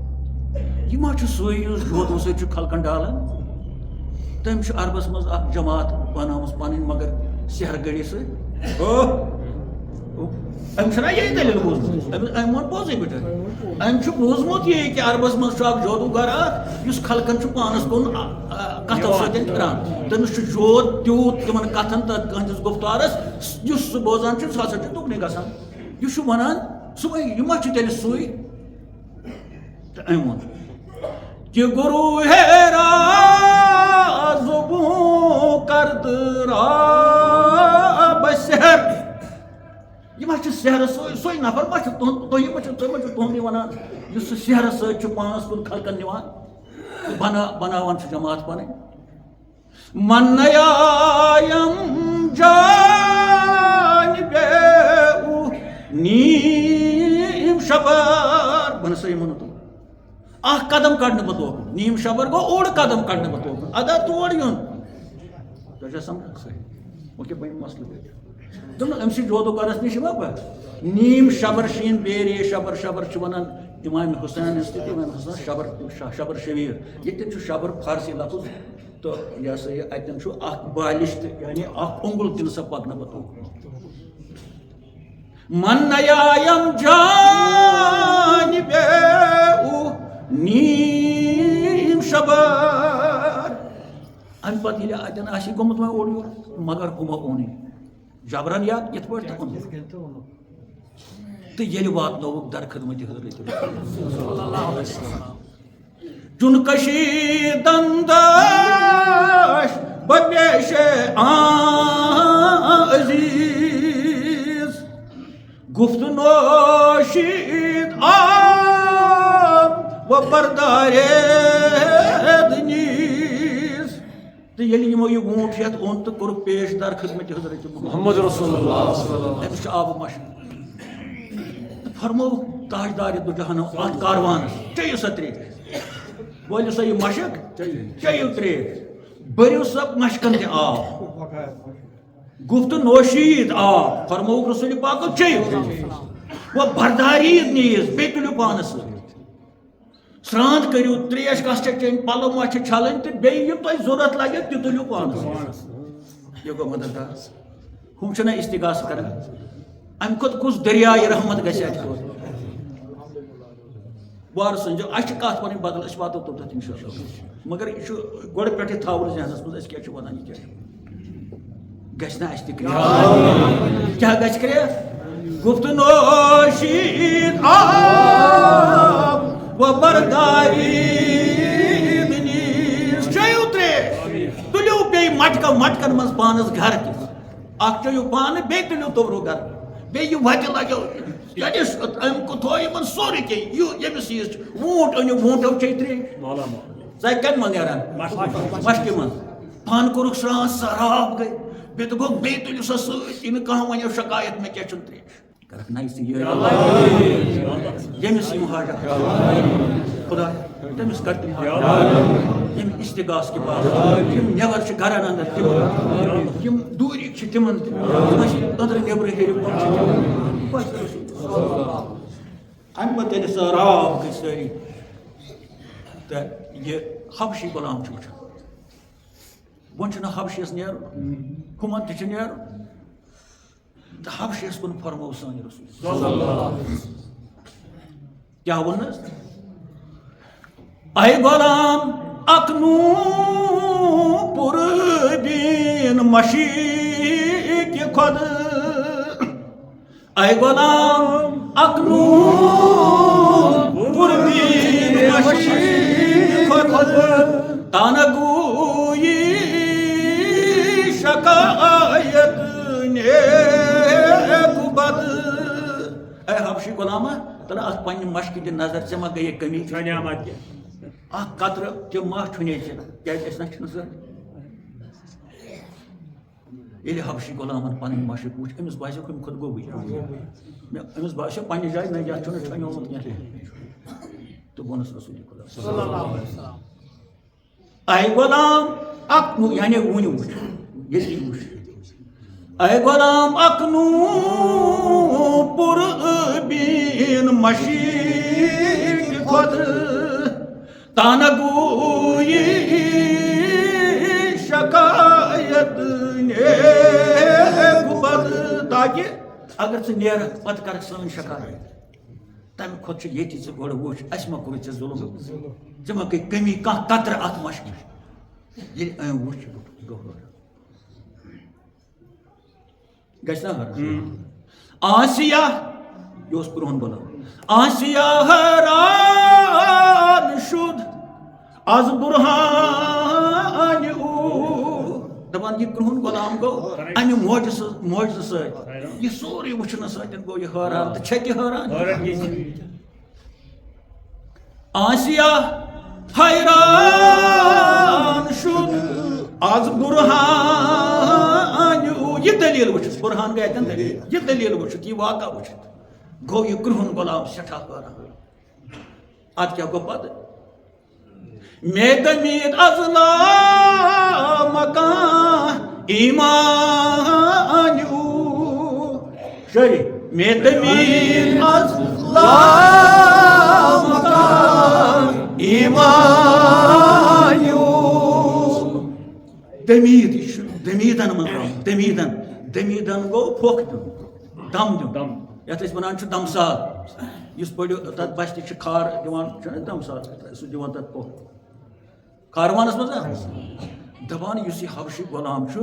یہِ ما چھُ سُے یُس جوتو سۭتۍ چھُ خلقن ڈالان تٔمۍ چھُ عربس منٛز اکھ جماعت بنٲومٕژ پنٕنۍ مگر سحر گٔڑی سۭتۍ أمۍ چھُنا یہِ دٔلیٖل بوٗزمُت أمۍ ووٚن پوٚزُے پٲٹھۍ أمۍ چھُ بوٗزمُت یہِ کہِ عربس منٛز چھُ اکھ جادوٗگر اکھ یُس خلقن چھُ پانس کُن کتھو سۭتۍ پھران تٔمِس چھُ جوت تیوٗت تِمن کتھن تہٕ کٲنٛسِس گُفتارس یُس سُہ بوزان چھُ سُہ ہسا چھُ دُگنٕے گژھان یہِ چھُ ونان صُبحٲے یہِ ما چھُ تیٚلہِ سُے تہٕ أمۍ ووٚن کہ گروٗ ہے زُبوٗ کرد راب سحر یہِ ما چھُ سحرس سُے نفر ما چھُ تُہۍ ما چھُو تُہُنٛدُے ونان یُس سُہ سحرس سۭتۍ چھُ پانس کُن خلقن نِوان بناوان چھُ جماعت پنٕنۍ منیایم جانبے نیم شبر بہٕ نسا یِمو نہٕ اکھ قدم کڑنہٕ بہٕ توکُن نیم شبر گوٚو اوٚڑ قدم کڑنہٕ بہٕ توکُن ادا تور یُن تۄہہِ چھا سمجھ صحیح اوکے بہٕ یِمہٕ مسلہٕ دوٚپُن أمۍ سٕے جودوٗگرس نِش یِما بہٕ نیم شبر شیٖن بیرے شبر شبر چھِ ونان اِمام حُسینس تہِ اِمام حُسین شبر شبیٖر ییٚتٮ۪ن چھُ شبر فارسی لفظ تہٕ یہِ ہسا یہِ اتٮ۪ن چھُ اکھ بالِش تہِ یعنی اکھ اوٚنٛگُل تہِ نسا پکنہٕ بہٕ توکُن منیایم جانبے نیم شبر امہِ پتہٕ ییٚلہِ اتٮ۪ن آسہِ گوٚمُت وۄنۍ اورٕ یورٕ مگر ہُمو اوٚنُے جبرن یا یِتھ پٲٹھۍ تہِ اوٚنُکھ تہٕ ییٚلہِ واتنووُکھ درخدمتِ حضرت چُن کشیدن داش بپیش عزیز گفت نوشید آب و بردارید نیز تہٕ ییٚلہِ یِمو یہِ ووٗنٛٹ ہٮ۪تھ اوٚن تہٕ کوٚرُکھ پیش در خدمتِ حضرت محمد رسول اللہ أمِس چھُ آبہٕ مشک فرمووُکھ تاجدارِ دُ جہانو اتھ کاروانس چیٚیِو سا ترٛیش وٲلِو سا یہِ مشک چیٚیِو ترٛیش بٔرِو سا مشکن تہِ آب گفت نوشید آب فرمووُکھ رسول پاکو چیٚیِو وۄنۍ بردارید نیٖز بیٚیہِ تُلِو پانس سۭتۍ سرٛان کٔرِو ترٛیش کَس چھےٚ چیٚنۍ پَلو ما چھِ چھلٕنۍ تہٕ بیٚیہِ یہِ تۄہہِ ضوٚرتھ لگہِ تہِ تُلِو پانس یہِ گوٚو مددگار ہُم چھِنہ استِغاثہٕ کران امہِ کھۄتہٕ کُس دٔریاے رحمت گژھِ اَتہِ توتہِ وارٕ سٔنزِو اَسہِ چھِ کَتھ پَنٕنۍ بدل أسۍ واتو توٚتتھ اِنشاء اللہ مگر یہِ چھُ گۄڈٕ پٮ۪ٹھٕے تھاوُن ذہنس منٛز أسۍ کیٛاہ چھِ وَنان یہِ کیٛاہ چھُ گژھِ نہ اَسہِ تہِ کرٛیٚکھ کیٛاہ گژھِ کرٛیٚکھ گفت نوشید آب و بردارید نیز چیو تریش تلیو بی مٹکن مز پانس گھر کس اخ چیو پانے بی تلیو تورو گھر بی یہ وجہ لگو یعنیش ام کو تھوئی من سوری کی یمس یہ وونٹ انیو وونٹو چی تریش زی کن من نیران مشکی من پان کورک سران سراب گئی بی تو گو بی تلیو سا سوچ ان کہاں ونیو شکایت میں کیا چن تریش کرک نائی سی یہ یمس یم حاجت خدا تمس کر تم یم استغاث کے پاس یم نیبر چھ گرن اندر یم دوری چھ تمن اندر نیبر ہیرو ام پتہ سراب گئی ساری تو یہ حبشی غلام چھ وچھان ون چھنا حبشیس نیر ہمن تہ چھ نیر تو حبشیس کن فرمو سان رسول کیا ونس اے غلام اکنو پر بین مشیق خود اے غلام اکنو پر بین مشیق خود تانگوی شکایت نیک بد اے حبشی غلامہ تلا ات پنہ مشق دی نظر ژے ما گئی کمی اخ قطر تم ما چھنے کیا اس نہ چھن سر یلی حبشی غلامن پن مشق وچ امس باسیو کم خود گو امس باسیو پنہ جائے نہ یا چھن چھنومت کیا تو بونس رسول خدا صلی اللہ علیہ وسلم اے غلام اک یعنی ونی وچ یلی وچ اے غلام اکنو پر بین مشیق خود تانگوی شکایت نیک بد تاکہ اگر ژٕ نیرکھ پتہٕ کرکھ سٲنۍ شکایت تمہِ کھۄتہٕ چھُ ییٚتہِ ژٕ گۄڈٕ وٕچھ اَسہِ ما کوٚرُتھ ژےٚ ظُلم ژےٚ ما گٔے کمی کانٛہہ قطرٕ اتھ مشقہِ ییٚلہِ أمۍ وٕچھ گوٚو گژھِ نا آسیہ یہ اوس پرٛون غلام آسیہ حیران شد از برہان او دپان یہ پرٛون غلام گوٚو امہِ معجزٕ سۭتۍ یہ سورُے وٕچھنہٕ سۭتۍ گوٚو یہِ حٲران تہٕ چھےٚ تہِ حٲران آسیہ حیران شد از برہان یہ دلیل وچھت برہان گئے تن دلیل یہ دلیل وچھت یہ واقعہ وچھت گو یہ کرہن غلام سٹھا حیران ات کیا گو پتہ میں دمید ازلا مکان ایمان شری میں دمید ازلا مکان ایمان دمید دمیدن من دمیدن گو پھوک دم دیون یتھ أسۍ ونان چھِ دمسال یُس پڑیو تتھ بستہِ چھِ کھار دِوان چھُنہ دمسال سُہ دِوان تتھ پھوک کاروانس منٛز دپان یُس یہِ حبشی غلام چھُ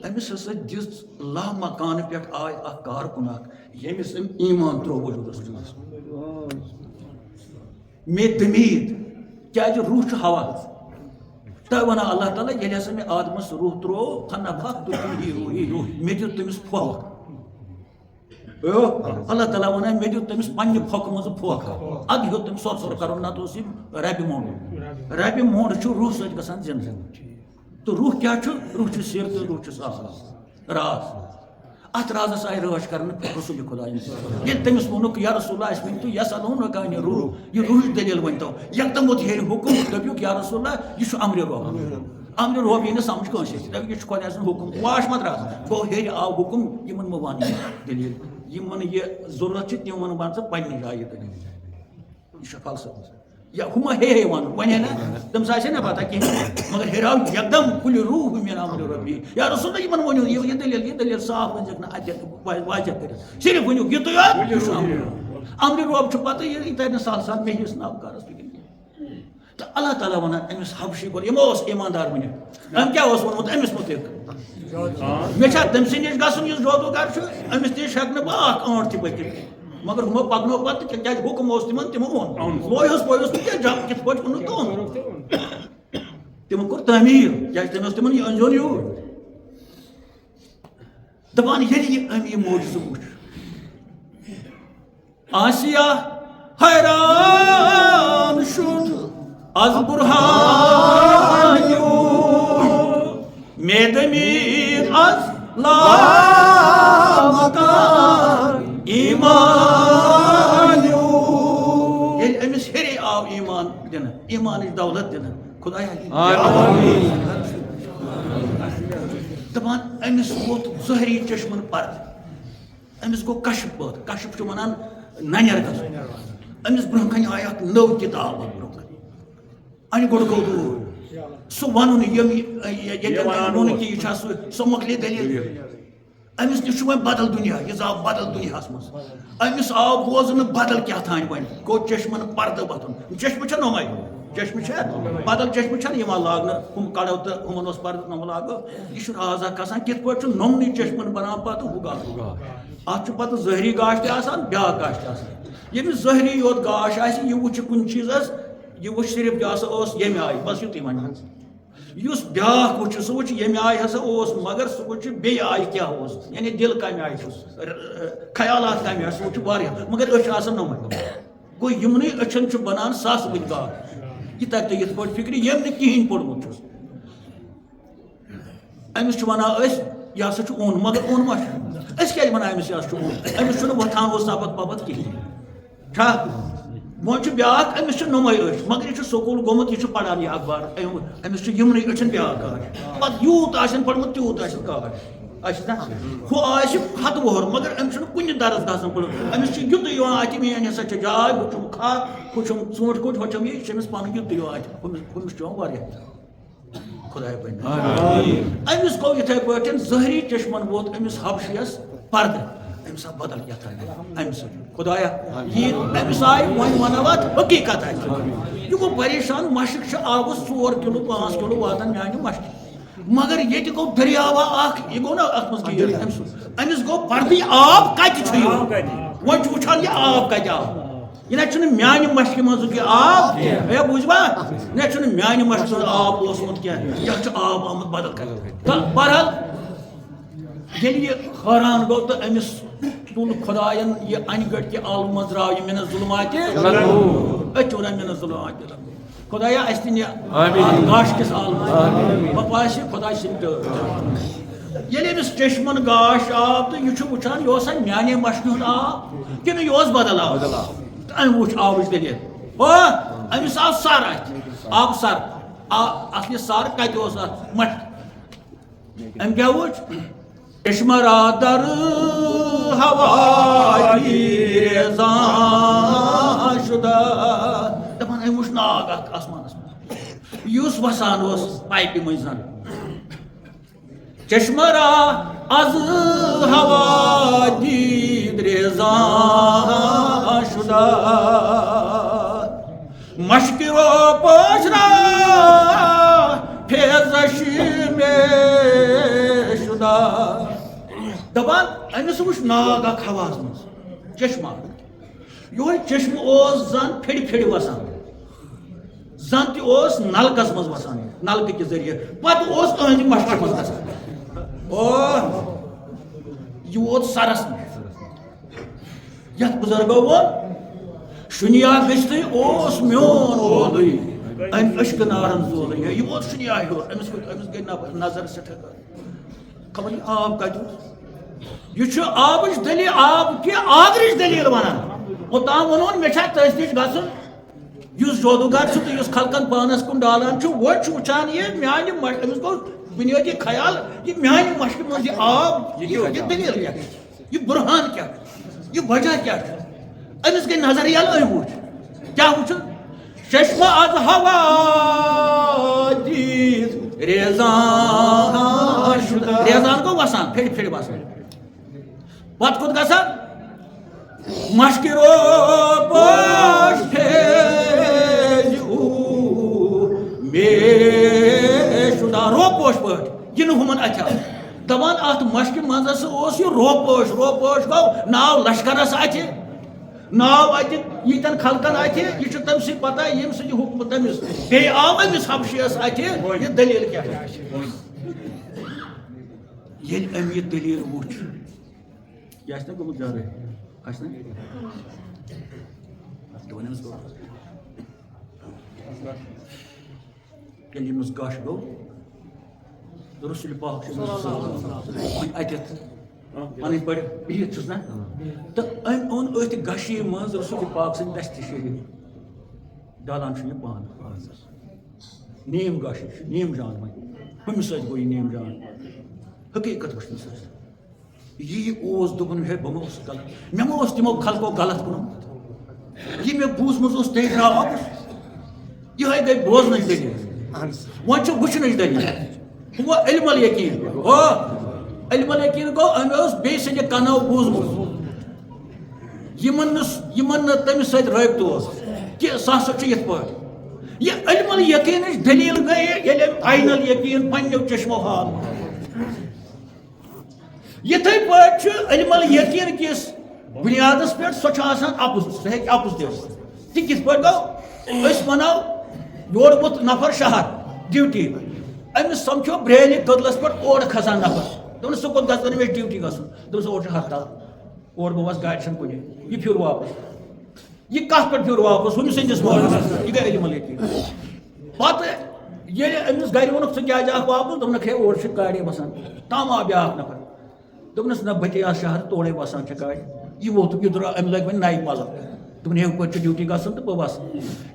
أمِس ہسا دِژ لامکانہٕ پٮ۪ٹھ آے اکھ کارکُن اکھ ییٚمِس أمۍ ایمان ترٛوو وجوٗدس منٛز مے دمیٖد کیازِ روح چھُ ہوا تۄہہِ وَنان اللہ تعالیٰ ییٚلہِ ہسا مےٚ آدمس روح ترٛوو فنفخت فیہ روحی مےٚ دیُت تٔمِس پھۄکھ اللہ تعالیٰ ونان مےٚ دیُت تٔمِس پننہِ پھۄکہٕ منٛز پھۄکھ اَدٕ ہیوٚت تٔمۍ سۄر کرُن نتہٕ اوس یہِ ربہِ موٚنٛڈ ربہِ موٚنٛڈ چھُ روح سۭتۍ گژھان زِندٕ تہٕ روح کیٛاہ چھُ روح چھُ سِر تہٕ روح چھُ راز اتھ رازس آیہِ رٲچھ کرنہٕ رسول خۄدایَن ییٚلہِ تٔمِس ووٚنُکھ یا رسول اللہ اَسہِ ؤنۍتو یسألونَکَ عَنِ الروح یہِ روحٕچ دٔلیٖل ؤنۍتو یکدم ووت ہیٚرِ حُکم دٔپِکھ یا رسول اللہ یہِ چھُ امرِ روح امرِ روح یی نہٕ سمجھ کٲنٛسہِ دٔپِکھ یہِ چھُ خۄداے سُنٛد حُکم واش مت راز گوٚو ہیٚرِ آو حُکم یِمن مہ ون یہِ دٔلیٖل یِمن یہِ ضروٗرت چھِ تِم ون ژٕ پننہِ جایہِ یہِ دٔلیٖل یہِ چھُ فلسفہٕ یا ہُہ ما ہے ون ونے نا تٔمِس آسہِ نہ پتہ کینٛہہ مگر ہیٚرِ آو یکدم کُلہِ روح من امرِ ربی یا رسول اللہ یِمن ؤنِو یہِ دٔلیٖل صاف ؤنۍزیٚکھ نہٕ اَتہِ واضح کٔرِتھ صرف ؤنِو یِتُے یوت یہِ چھُ امرِ رب چھُ پتہ یہِ ترِ نہٕ سہل سہل مےٚ ہِوِس نہٕ افکارس فِکر کینٛہہ تہٕ اللہ تعالیٰ ونان أمِس حبشی گوٚو یِمو اوس ایماندار ؤنِتھ أمۍ کیٛاہ اوس ووٚنمُت أمِس مُتعلق مے تم سی نش گھن اس جودوگر امس نش ہیک بہ آنٹ تہ پکت مگر ہمو پکنو پتہ کیا حکم اس تمن تمو اون لوہس پویس جب کت پہ اون تو تمو کور تعمیر کیا تم تمن یہ انزون یور دپان ییٚلہِ یہ امی موجزہ وچ آسیا حیران شد از برہانیو مے دمید از لامکان ایمانیو ییٚلہِ أمِس ہیٚرے آو ایمان دِنہٕ ایمانٕچ دولت دِنہٕ خدایا دپان أمِس ووت ظٲہری چشمن پرد أمِس گوٚو کشف پٲدٕ کشف چھُ ونان ننیر گژھُن أمِس برونٛہہ کنہِ آیہِ اکھ نٔو کِتاب برونٛہہ کنہِ انہِ گۄڈٕ گوٚو دوٗر سُہ ونُن یِم ییٚتٮ۪ن ووٚنُکھ کہِ یہِ چھا سۄ مۄکلے دٔلیٖل أمِس نِش چھُ وۄنۍ بدل دُنیا یہِ زاو بدل دُنیاہس منٛز أمِس آو بوزنہٕ بدل کیٛاہ تانۍ وۄنۍ گوٚو چشمن پردٕ وۄتھُن چشمہٕ چھا نوٚمے چشمہٕ چھا بدل چشمہٕ چھنہٕ یِوان لاگنہٕ ہُم کڑو تہٕ ہُمن اوس پردٕ نوٚم لاگو یہِ چھُ رازا کھسان کِتھ پٲٹھۍ چھُ نوٚمنٕے چشمن بنان پتہٕ ہُہ گاش اتھ چھُ پتہٕ ظٲہری گاش تہِ آسان بیٛاکھ گاش تہِ آسان ییٚمِس ظٲہری یوت گاش آسہِ یہِ وٕچھِ کُنہِ چیٖزس یہِ وٕچھِ صرف یہِ ہسا اوس ییٚمہِ آیہِ بس یُتُے وۄنۍ یُس بیٛاکھ وٕچھِ سُہ وٕچھِ ییٚمہِ آیہِ ہسا اوس مگر سُہ وٕچھِ بیٚیہِ آیہِ کیٛاہ اوس یعنی دِل کمہِ آیہِ چھُس خیالات کمہِ آیہِ سُہ وٕچھِ واریاہ مگر أچھ آسان نوٚمے گوٚو یِمنٕے أچھن چھُ بنان ساسہٕ بٔدۍ گاش یہ تر تو یت پٲٹھۍ فکر یم نہٕ کِہیٖنۍ پوٚرمُت چھُس أمِس چھُ ونان أسۍ یہِ ہسا چھُ اوٚن مگر اوٚن ما چھُ أسۍ کیٛازِ ونان أمِس یہِ ہسا چھُ اوٚن أمِس چھُنہٕ وۄتھان اوس سبق وبق کِہیٖنۍ چھا وۄنۍ چھُ بیٛاکھ أمِس چھِ نوٚمے أچھ مگر یہِ چھُ سکوٗل گوٚمُت یہِ چھُ پران یہِ اخبار أمِس چھُ یِمنٕے أچھن بیٛاکھ گاش پتہٕ یوٗت آسن پوٚرمُت تیوٗت آسن گاش اچھا نا ہُہ آسہِ ہتہٕ وُہُر مگر أمِس چھُنہٕ کُنہِ درس گژھان پوٚرمُت أمِس چھُ یُتُے یِوان اَتہِ میٲنۍ ہسا چھِ جاے ہُہ چھُم کھَکھ ہُہ چھُم ژوٗنٛٹھۍ کُٹھ ہُہ چھُم یہِ چھُ أمِس پنُن یُتُے یِوان اَتہِ ہُمِس چھُ یِوان واریاہ خۄدایا پنٛنہِ أمِس گوٚو یِتھَے پٲٹھۍ ظٲہری چشمن ووت أمِس حبشِیس پردٕ أمِس آو بدل کیٛاہ تانۍ أمِس سۭتۍ خۄدایا یہِ أمِس آیہِ وۄنۍ ونو اتھ حقیٖقت آسہِ یہِ گوٚو پریشان مشک چھِ آبس 4 کِلوٗ 5 کِلوٗ واتان میانہِ مشکہِ مگر ییٚتہِ گوٚو دٔریاوا اکھ یہِ گوٚو نا اتھ منٛز گیٖر أمِس گوٚو پردٕے آب کتہِ چھُ یِوان وۄنۍ چھُ وٕچھان یہِ آب کتہِ آو یہِ نہ چھُنہٕ میانہِ مشکہِ منٛزُک یہِ آب ہے بوٗزوا نہ چھُنہٕ میانہِ مشکہِ منٛز آب اوسمُت کینٛہہ یتھ چھُ آب آمُت بدل کتہِ تہٕ بہرحال ییٚلہِ یہِ حٲران گوٚو تہٕ أمِس تُل خۄداین یہِ انہِ گٔٹۍ کہِ عالمہٕ منٛز درٛاو یہِ مِنَ ظُلماتِ أسۍ چھِ ونان مِنَ ظُلماتِ خۄدایا اَسہِ دِنہِ یہِ گاش کِس عالمس بہٕ پاسہِ خۄداے سٕنٛدِ ٹٲٹھۍ ییٚلہِ أمِس چشمن گاش آو تہٕ یہِ چھُ وٕچھان یہِ اوسا میانے مشکہِ ہُنٛد آب کِنہٕ یہِ اوس بدل آب تہٕ أمۍ وٕچھ آبٕچ دٔلیٖل ہو أمِس آو سر اتھِ آبہٕ سر اصلہِ سر کتہِ اوس اتھ مشکہِ أمۍ کیٛاہ وٕچھ چشمرا در ہوایی ریزان شدہ دپان أمۍ وٕچھ ناگ اکھ آسمانس منٛز یُس وسان اوس پایپہِ منٛز زن چشمرا از ہوا دید ریزان شدہ مشکِ رو پوشرا فیضش میں شدہ دپان أمِس وٕچھ ناگ اکھ ہواہس منٛز چشمہ یِہوے چشمہٕ اوس زن پھِرِ پھِرِ وسان زن تہِ اوس نلکس منٛز وسان نلکہٕ کہِ ذٔریعہٕ پتہٕ اوس أہنٛدِ مشکہِ منٛز گژھان یہِ ووت سرس نِش یتھ بُزرگو ووٚن شُنیا گٔژھتٕے اوس میون اولٕے أمۍ أشکہٕ نارن زولٕے یہِ ووت شُنیا ہیوٚر أمِس گٔے نظر سٮ۪ٹھاہ خبر یہِ آب کتہِ اوس یہِ چھُ آبٕچ دٔلیٖل آب کہِ آگرٕچ دٔلیٖل ونان اوٚتام ووٚنُن مےٚ چھا تٔتھۍ نِش گژھُن یُس جودوگر چھُ تہٕ یُس خلقن پانس کُن ڈالان چھُ وۄنۍ چھُ وٕچھان یہِ میانہِ أمِس گوٚو بُنیٲدی خیال یہِ میانہِ مشکہِ منٛز یہِ آب یہِ دٔلیٖل کیٛاہ یہِ بُرہان کیٛاہ یہِ وجہ کیٛاہ چھُ أمِس گٔے نظر یَلہٕ أمۍ وٕچھ کیٛاہ وٕچھُن چشمہ از ہوا دید ریزان شدہ ریزان گوٚو وسان پھِرِ پھِرِ وسان پتہٕ کوٚت گژھان مشکہِ رو پوش پھیج مے شدہ رو پوش پٲٹھۍ یہِ نہٕ ہُمن اَتھِ آو گوش گو ناو لشکرس اتہ ناو اتہ یتن خلقن اتہ یہ تم سی پتہ یم سی حکم تمس بی آو امس حبشیس اتہ یہ دلیل کیا یل ام یہ دلیل وچ یہ آسہ گومت زیادہ آسہ ونس گو یل یمس گش گو رسول پاک اتت پن پہ بہت چھس نا تو ام اون ات گشی مز رسول پاک سن دست شریف ڈالان یہ پان نیم گش نیم جان وۄنۍ ہُمہِ سۭتۍ گوٚو یہِ نیم جان حقیٖقت وٕچھنہٕ سۭتۍ یی اوس دوٚپُن ہے بہٕ ما اوسُس غلط مےٚ ما اوس تِمو خلقو غلط کوٚرمُت یہِ مےٚ بوٗزمٕژ اوس تیٚلہِ درٛاو یِہوٚے گٔے بوزنٕچ دٔلیٖل وۄنۍ چھُ وٕچھنٕچ دٔلیٖل ہُہ علم الیقیٖن ہو علم الیقیٖن گوٚو أمۍ اوس بیٚیہِ سٕنٛدِ کَنو بوٗزمُت یِمن نہٕ تٔمِس سۭتۍ رٲبطہٕ اوس کہِ سُہ ہسا چھُ یِتھ پٲٹھۍ یہ علم الیقینٕچ دلیٖل گٔے ییٚلہِ أمۍ عین الیقیٖن پنٛنیو چشمو ہاو یِتھَے پٲٹھۍ چھُ علم الیقیٖن کِس بُنیادس پٮ۪ٹھ سۄ چھِ آسان اَپُز سُہ ہیٚکہِ اَپُز تہِ ٲسِتھ تہِ کِتھ پٲٹھۍ گوٚو أسۍ وَنو یورٕ ووت نفر شہر ڈیوٹی أمِس سمکھیو برٛیلہِ کٔدلس پٮ۪ٹھ اورٕ کھسان نفر دوٚپنس ژٕ کوٚت گژھان مےٚ چھِ ڈیوٹی گژھُن دوٚپنس اورٕ چھُ ہرتال اورٕ بہٕ وَسہٕ گاڑِ چھَنہٕ کُنی یہِ پھیوٗر واپس یہ کت پہ پھر واپس ہُمہِ سٕنٛدِس مٲلِس یہ گٔے علم الیقیٖن پتہٕ ییٚلہِ أمِس گرِ ووٚنُکھ ژٕ کیٛازِ آکھ واپس دوٚپنکھ ہے اورٕ چھِ گاڑے بسان تام آو بیٛاکھ نفر دوٚپنس نہ بہٕ تہِ آسہٕ شہر تورے بسان چھِ گاڑِ یہِ ووٚتھ یہِ درٛاو أمۍ لٲگۍ وۄنۍ نَیہِ پَلو دوٚپُن ہے ہُہ پٲٹھۍ چھُ ڈیوٹی گژھُن تہٕ بہٕ وَسہٕ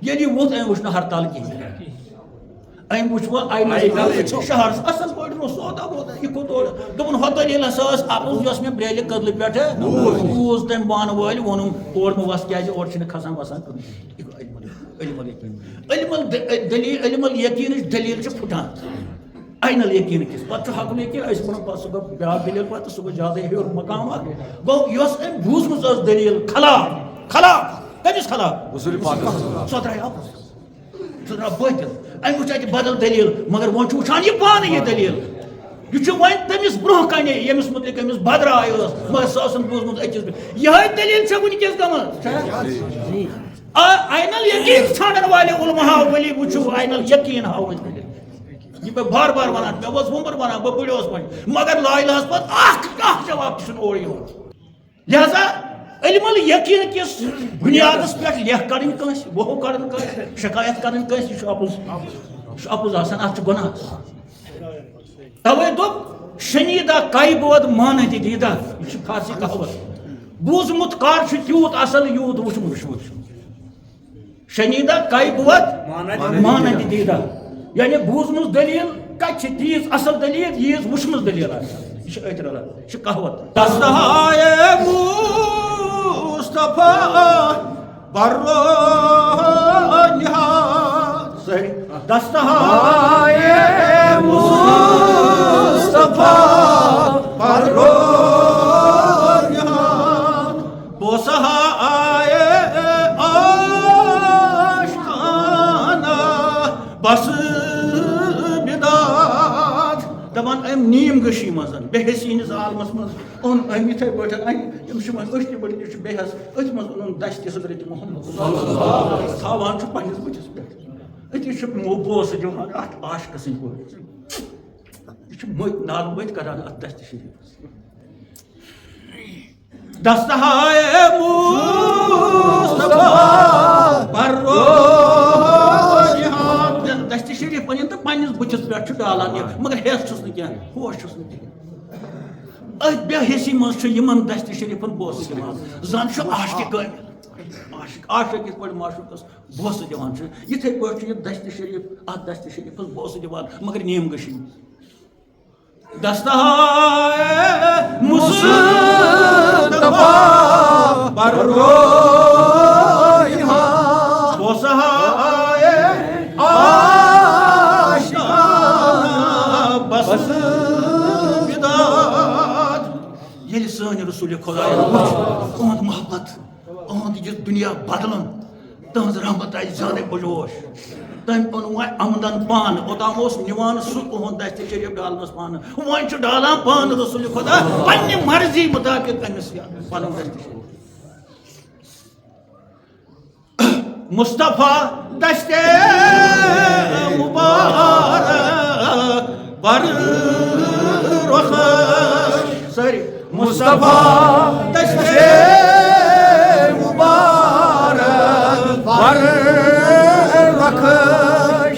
ییٚلہِ یہِ ووٚتھ أمۍ وٕچھ نہٕ ہرتال کِہیٖنۍ أمۍ وٕچھ وۄنۍ عین شہرس اَصٕل پٲٹھۍ اوس سودا وودا یہِ کھوٚت اورٕ دوٚپُن ہۄ دٔلیٖل ہسا ٲس اَپُز یۄس مےٚ برٛیلہِ کٔدلہٕ پٮ۪ٹھٕ بوٗز تٔمۍ بانہٕ وٲلۍ ووٚنُم اور بہٕ وَسہٕ کیٛازِ اورٕ چھِنہٕ کھسان وسان علم الیقیٖن علم الیقیٖنٕچ دلیٖل چھِ پھٕٹان عین الیقیٖن کِس پتہٕ چھُ حق الیقیٖن أسۍ وَنو پتہٕ سُہ گوٚو بیٛاکھ دلیٖل پتہٕ سُہ گوٚو زیادَے ہیوٚر مقام اکھ گوٚو یۄس أمۍ بوٗزمٕژ ٲس دلیٖل خلاف کٔمِس خلاف سۄ درٛاے اَپُز سۄ درٛاو بٲطِل أمۍ وٕچھ اَتہِ بدل دلیٖل مگر وۄنۍ چھُ وٕچھان یہِ پانہٕ یہِ دلیٖل یہ چھُ وۄنۍ تٔمِس برٛونٛہہ کَنہِ ییٚمِس مُتعلِق أمِس بدراے ٲس مگر سۄ ٲسٕن بوٗزمٕژ أکِس یِہوٚے دلیٖل چھےٚ وٕنکٮ۪س گٔمٕژ عین الیقیٖن ژھانڈن والٮ۪و علماہو ؤلی وٕچھِو عین الیقیٖن ہاوٕنۍ یہِ بہٕ بار بار وَنان مےٚ اوس وُمبر وَنان بہٕ بٕڈیوس وۄنۍ مگر لایلہس پتہٕ اکھ جواب تہِ چھُنہٕ اورٕ یِوان لہذا علم الیقیٖن کِس بُنیادس پٮ۪ٹھ لیکھ کڑٕنۍ کٲنٛسہِ ووٚہو کڑٕنۍ کٲنٛسہِ شکایت کَرٕنۍ کٲنٛسہِ یہِ چھُ اَپُز آسان اَتھ چھُ گۄناہ توے دوٚپ شنیٖدہ کاے بود مانندِ دیٖدہ یہِ چھِ فارسی کہاوت بوٗزمُت کر چھُ تیوٗت اصل یوٗت وٕچھمُت چھُ شنیٖدہ کاے بود مانندِ دیٖدہ یعنی بوٗزمٕژ دلیٖل کتہِ چھِ تیٖژ اصل دلیٖل ییٖژ وٕچھمٕژ دلیٖل آسہِ یہ چھُ أتھۍ رلان یہِ چھِ کہاوت دستہائے مصطفیٰ برو نہاد صحیح دستہائے مصطفیٰ برو نہاد بوسہائے آشکانہ بس دپان أمۍ نیٖم گٔشی منٛز بے حسی ہِنٛدِس عالمس منٛز اوٚن أمۍ یِتھَے پٲٹھۍ أمۍ یِم چھِ وۄنۍ أسۍ تہِ بٔڑۍ یہِ چھُ بے حس أتھۍ منٛز اوٚنُن دستہِ حضرت محمد تھاوان چھُ پنٛنِس بٕتھِس پٮ۪ٹھ أتی چھُ بوسہٕ دِوان اَتھ عاشقہٕ سٕنٛدۍ پٲٹھۍ یہِ چھُ مٔتۍ نالہٕ مٔتۍ کڑان اَتھ دستہِ شریٖفس دستہائے مصطفیٰ برو دستہِ شریٖف أنِن تہٕ پنٛنِس بٕتھِس پٮ۪ٹھ چھُ ڈالان یہِ مگر ہٮ۪س چھُس نہٕ کینٛہہ ہوش چھُس نہٕ کینٛہہ أتھۍ بے حسی منٛز چھُ یِمن دستہِ شریٖفن بوسہٕ دِوان زن چھُ عاشقہِ کٲمِل عاشق یِتھ پٲٹھۍ معشوقس بوسہٕ دِوان چھُ یِتھَے پٲٹھۍ چھُ یہِ دستہِ شریٖف اتھ دستہِ شریٖفس بوسہٕ دِوان مگر نیٖم گٔشی دستہائے مصطفیٰ برو بوسہائے بس بداد ییٚلہِ سٲنۍ رسول خۄداے اُہُنٛد محبت اُہُنٛد یہِ دُنیا بدلُن تٕہٕنٛز رحمت آسہِ زیادَے بجوش تم اون آمدن پان اوتام نوان سہ تہد دست شریف ڈالنس پان ون ڈالان پان رسول خدا پنہ مرضی مطابق امس پن دست شریف مصطفیٰ دست مبارک بر رخ ساری مصطفیٰ دست مبارک بر رخ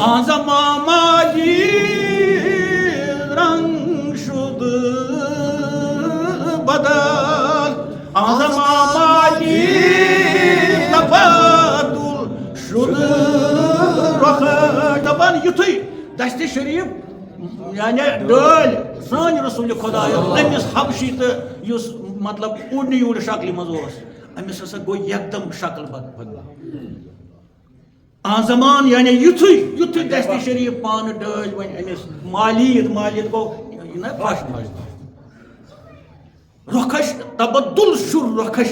آزم آمالی رنگ شد بدل آزم آمالی تبدل شد رخ دبان یتھے دست شریف یعنی ڈال سان رسول خدا امس حبشی تو اس مطلب اوڑ یوڑ شکل مز امس ہسا گو یکدم شکل بدل آن زمان یعنی یتھے دست شریف پان ڈال ون امس مالیت گو نا پھش رخش تبدل شر رخش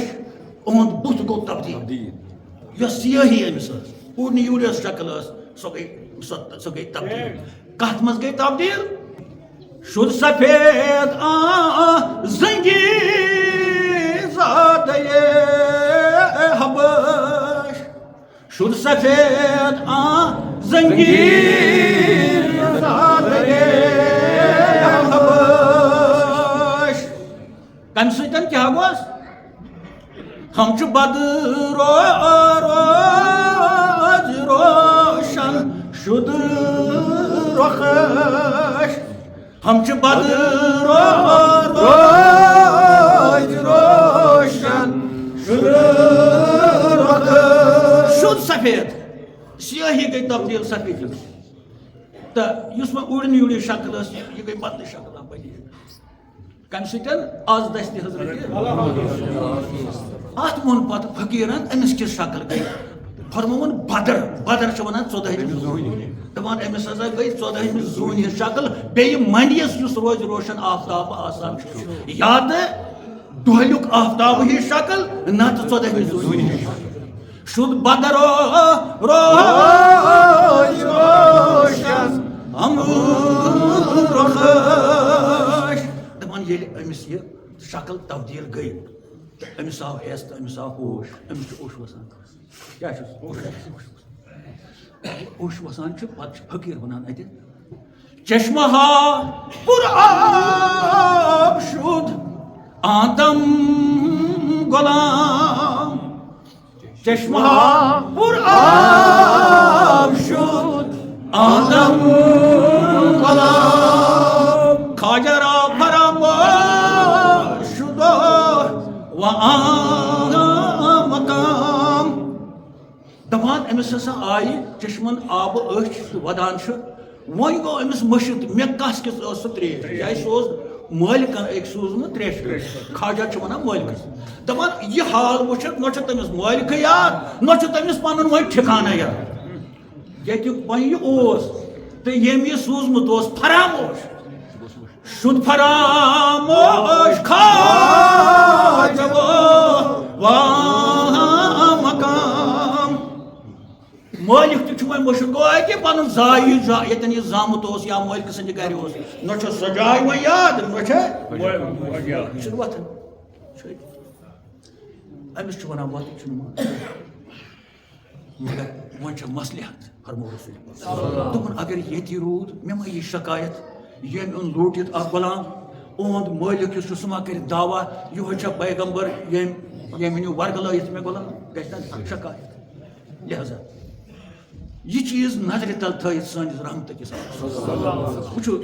اہد بت گو تبدیل یس سیاہی امس اوڑ یوڑ شکل سو گئی تبدیل کت مز گئی تبدیل شد سفید زنگی زادہ حبش شد سفید زنگی زادہ حبش کم سیتن کیا گوس ہم چھ بدر روز روشن شد رخش ہم چھ بدر روز روشن شد رخش شد سفید سیاہی گئی تبدیل سفید تو اس میں اوڑن یوڑی شکل یہ گئی بدل شکل بنی کم سیتن آز دست حضرت ات وون پتہ فقیرن امس کس شکل گئی فرمون بدر چھ ونان 14 زون دپان امس ہسا گئی 14 زون ہز شکل بی منیس اس روز روشن آفتاب آسان یا دہلیک آفتاب ہی شکل نت 14 زون ہز شد بدر روز روشن ہم رخش دپان یل امس یہ شکل تبدیل گئی امس آو حیث تو امس آو ہوش امس اوش وسان کیا اوش وسان پتہ فقیر ونان اتہ چشمہ پر آب شد آدم غلام چشمہ پر آب شد آدم غلام خواجہ را فراموش شد و مقام دپان امس ہسا آئی چشمن آب اچھ ودان ون گو امس مشت مے کس کس سہ تریش کیازِ سہ مالکن ایک سوزمت تریش خواجہ ونان مالکس دپان یہ حال وچھت نہ تمس مالک یاد نہ تمس پن وی ٹھکانہ یاد یتیک وی تو یم یہ سوزمت فراموش شد فراموش خواجہ و مقام مالک تہ وی مشت گو کہ پن زائی یتن یہ زامت یا مالک سند گھر نہ سہ جاے وی یاد نہ وتھان امس ونان وت مگر ون مصلحت فرمو رسول دپن اگر یہ رود مے ما یہ شکایت یم ان لوٹت اخ غلام اہد مالک اس سہ ما کر دعویٰ یہ پیغمبر یم ورگ لائت مے غلام گھن شکایت لہذا یہ چیز نظر تل تھیت سانس رحمت کس وچھو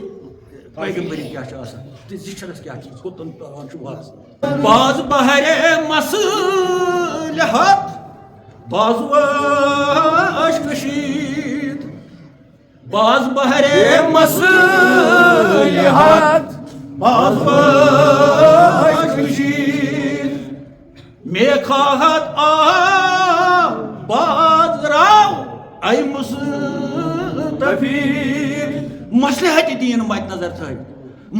پیغمبری کیا زچرس کیا چیز کوتن باز باز بہر مصلحت باز وش کشید باز بہر مصلحت باز وش کشید میں خواہد باز راو ای مستفید مصلحت دین مد نظر تھیت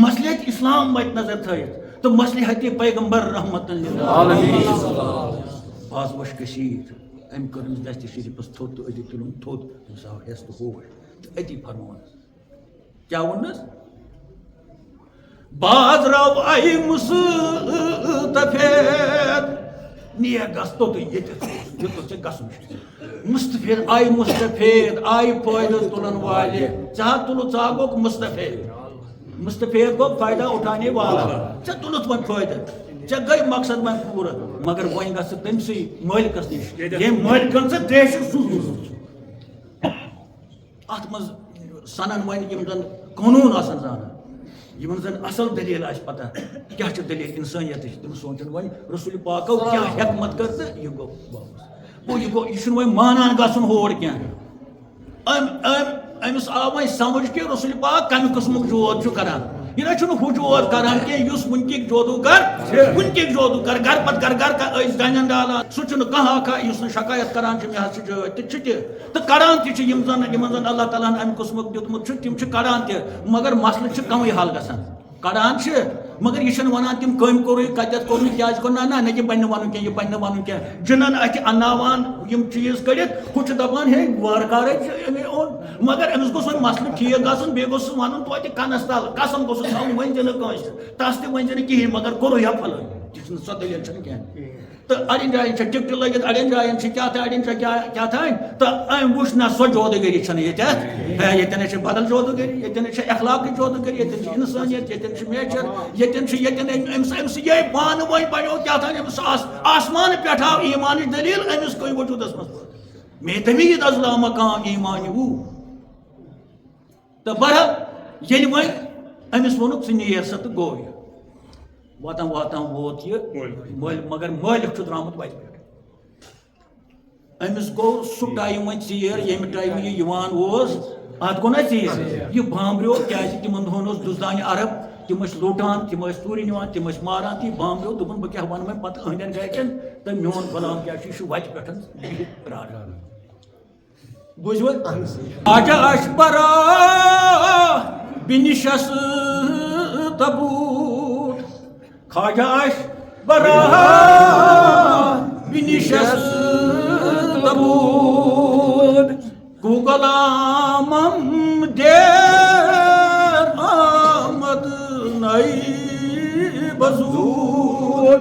مصلحت اسلام مد نظر تھیت تو مصلحت پیغمبر رحمت للعالمین باز وش کشید أمۍ کٔر أمِس دستہِ شریٖفَس تھوٚد تہٕ أتی تُلُن تھوٚد أمِس آو ہٮ۪س تہٕ ہوش تہٕ أتی فرمونَس کیٛاہ ووٚننَس بازرو آیہِ مُصطفیٰ نیک گژھ توٚتُے ییٚتٮ۪تھ یوٚتَتھ ژےٚ گژھُن چھُ مُصطفیٰ آیہِ مُصطفیٰ آیہِ فٲیدٕ تُلن والہِ ژےٚ تُلُتھ ژٕ گوٚکھ مُصطفیٰ گوٚو فٲیدٕ اُٹھانے والا ژےٚ تُلُتھ وۄنۍ فٲیدٕ ژےٚ گٔے مقصد وۄنۍ پوٗرٕ مگر وۄنۍ گژھ ژٕ تٔمسٕے مٲلکَس نِش ییٚمۍ مٲلکَن ژٕ ترٛیشہِ سوٗزمُت اَتھ منٛز سَنَن وۄنۍ یِم زَن قونوٗن آسَن زانان یِمن زَن اَصٕل دٔلیٖل آسہِ پَتہ کیٛاہ چھِ دٔلیٖل اِنسٲنیتٕچ تِم سونٛچن وۄنۍ رسوٗلِ پاکو کیٛاہ حٮ۪کمت کٔر تہٕ یہِ گوٚو واپس گوٚو یہِ چھُنہٕ وۄنۍ مانان گژھُن ہور کینٛہہ أمِس آو وۄنۍ سمجھ کہِ رسوٗلِ پاک کَمہِ قٕسمُک جود چھُ کران یہِ نہ چھُنہٕ ہُہ جود کران کینٛہہ یُس وٕنکیٚکۍ جودوٗگر گرٕ پتہٕ گرٕ ٲسۍ ڈنٮ۪ن ڈالان سُہ چھُنہٕ کانٛہہ اکھا یُس نہٕ شکایت کران چھُ مےٚ حظ چھُ جٲدۍ تہِ چھُ تہِ تہٕ کڑان تہِ چھِ یِمن زن اللہ تعالیٰ ہن امہِ قٕسمُک دیُتمُت چھُ تِم چھِ کڑان تہِ مگر مسلہٕ چھُ کمٕے حل گژھان کڑان چھِ مگر یہِ چھُنہٕ ونان تِم کٔمۍ کوٚرُے کتٮ۪تھ کوٚر نہٕ کیٛازِ کوٚر نہ یہِ بنہِ نہٕ ونُن کینٛہہ یہِ بنہِ نہٕ ونُن کینٛہہ جِنن اتھِ انناوان یِم چیٖز کٔڑِتھ ہُہ چھُ دپان ہے وارٕ کارے چھُ أمۍ اوٚن مگر أمِس گوٚژھ وۄنۍ مسلہٕ ٹھیٖک گژھُن بیٚیہِ گوٚژھ سُہ ونُن توتہِ کَنس تل قسم گوٚژھُس تھاوُن ؤنۍ زِ نہٕ کٲنٛسہِ تس تہِ ؤنۍ زِ نہٕ کِہینۍ مگر کوٚرُے یا پھلٲنۍ تہِ چھُنہٕ سۄ دٔلیٖل چھنہٕ کینٛہہ تہٕ اَڑٮ۪ن جاین چھِ ٹِکٹہٕ لٲگِتھ اَڑٮ۪ن جاین چھِ کیٛاہ تہٕ اَڑٮ۪ن چھِ کیٛاہ تانۍ تہٕ أمۍ وٕچھ نہ سۄ جودٕگٔری چھنہٕ ییٚتٮ۪تھ ییٚتٮ۪ن چھِ بدل جودٕگٔری ییٚتٮ۪ن چھِ اخلاقٕچ جودٕگٔری ییٚتٮ۪ن چھِ اِنسٲنیت ییٚتٮ۪ن چھِ نیچر ییٚتٮ۪ن أمِس یہِ پانہٕ ؤنۍ بنیو کیٛاہ تانۍ أمِس آسمانہٕ پٮ۪ٹھ آو ایٖمانٕچ دٔلیٖل أمِس گٔے وجوٗدس منٛز مے تمیٖد ازلا مقام ایٖمانہِ وُہ تہٕ بہرحال ییٚلہِ وۄنۍ أمِس ووٚنُکھ ژٕ نیر سا تہٕ گوٚو یہِ واتان ووت یہِ مگر مٲلِک چھُ درٛامُت وتہِ پٮ۪ٹھ أمِس گوٚو سُہ ٹایم وۄنۍ ژیر ییٚمہِ ٹایمہٕ یہِ یِوان اوس اَتھ گوٚو نہ ژیر یہِ بامبریو کیٛازِ تِمن دۄہن اوس دُزدانہِ عرب تِم ٲسۍ لوٗٹان تِم ٲسۍ ژوٗرِ نِوان تِم ٲسۍ ماران تہٕ یہِ بامبریو دوٚپُن بہٕ کیٛاہ وَنہٕ وۄنۍ پَتہٕ أہنٛدٮ۪ن گرِکٮ۪ن تہٕ میون غلام کیٛاہ چھُ یہِ چھُ وتہِ پٮ۪ٹھ بِہِتھ پرٛاران بوٗزِو خواجہ اشبرا بِنِشس تبوٗت خواجہ اشبرا بِنِشس تبوٗت کو غلامم دیر آمد نئی بزور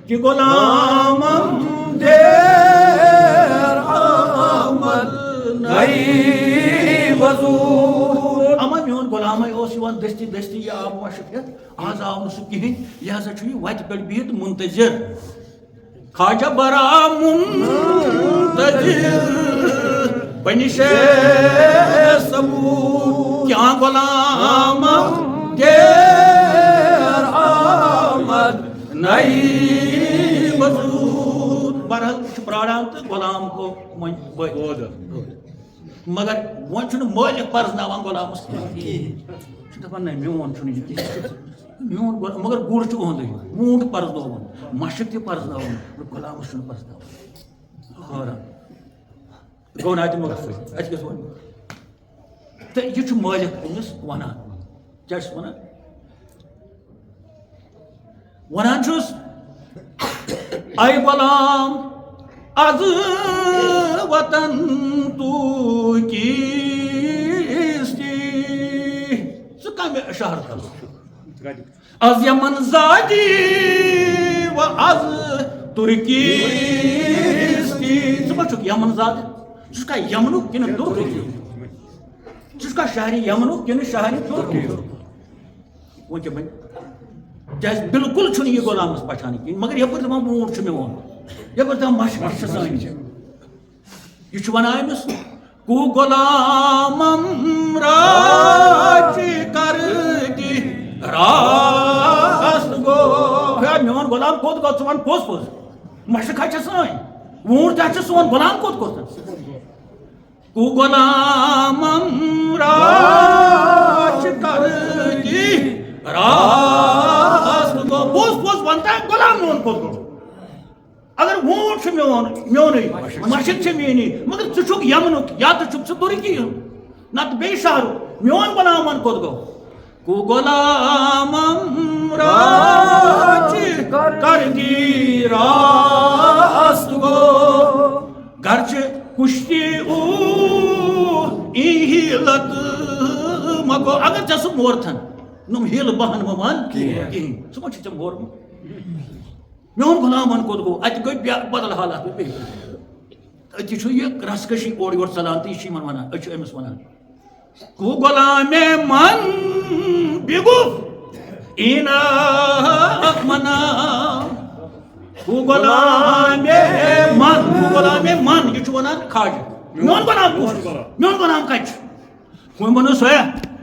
کہ غلامم دیر آمد نئی بزور اما میون غلامے اوس یِوان دستی دستی یہِ آو مشک ہٮ۪تھ آز آو نہٕ سُہ کِہینۍ لہذا چھُ یہِ وتہِ پٮ۪ٹھ بِہِتھ منتظر خواجہ برا منتظر بنشے ثبوت کیا غلام دیر آمد نئی بزود بہرحال چھُ پراران تہٕ غلام گوٚو وۄنۍ بٔتھۍ مگر وۄنۍ چھُنہٕ مٲلِک پرزناوان غلامس کِہینۍ چھُ دپان نہ میون چھُنہٕ یہِ کینٛہہ میون مگر گُر چھُ اُہُنٛدُے ووٗنٛٹ پرزنووُن مشک تہِ پرزناوُن غلامس چھُنہٕ پرزناوُن حٲران گوٚو نہ اَتہِ مقصد اَسہِ گژھِ وَنُن تہٕ یہِ چھُ مٲلِک أمِس وَنان کیٛاہ چھُس وَنان چھُس اے غلام از وطن تو کیستی ژٕ کَمہِ شہر کَرُکھ از یمن زادی و از ترکیستی ژٕ ما چھُکھ یمن زادٕ ژٕ چھُکھا یمنُک کِنہٕ تُرکُک ژٕ چھُکھا شہری یمنُک کِنہٕ شہری تُرکُک وۄنۍ کیٛاہ بَنہِ کیٛازِ بِلکُل چھُنہٕ یہِ غلامس پہچان کِہینۍ مگر یپٲرۍ دپان ووٗنٛٹ چھُ میون یپٲرۍ دپان مشک چھِ سٲنۍ یہِ چھُ ونان أمِس کو غلامم راج کردی راست گوٚو ہے میون غلام کوٚت گوٚو ژٕ وَن پوٚز مشک حظ چھِ سٲنۍ ووٗنٛٹ تہِ حظ چھِ سون غلام کوٚت گوٚو کو غلامم راج کردی راست گوٚو پوٚز وَنتا غلام میون کوٚت گوٚو اگر ووٗنٛٹ چھُ میونُے مشک چھِ میٛٲنی مگر ژٕ چھُکھ یمنُک یا تہٕ چھُکھ ژٕ تُرکی ہُنٛد نتہٕ بیٚیہِ شہرُک میون غلام کوٚت گوٚو کو غلامم راج کردی راست گوٚو گرچہ کشتی ہیلت مگو اگر ژےٚ سُہ مورتھن نم ہیل بہن مان کہین سہ ما ژےٚ مورمُت میون غلامن کوٚت گوٚو اتہِ گٔے بدل حالات أتی چھُ یہِ رسکشی اورٕ یورٕ ژلان تہٕ یہِ چھِ یِمن ونان أسۍ چھِ أمِس ونان کو غلامے من بگُف ایناک منا کو غلامے من یہ چھُ ونان خاجہ میون غلام کُس میون غلام کتہِ چھُ وۄنۍ ووٚنُس ہے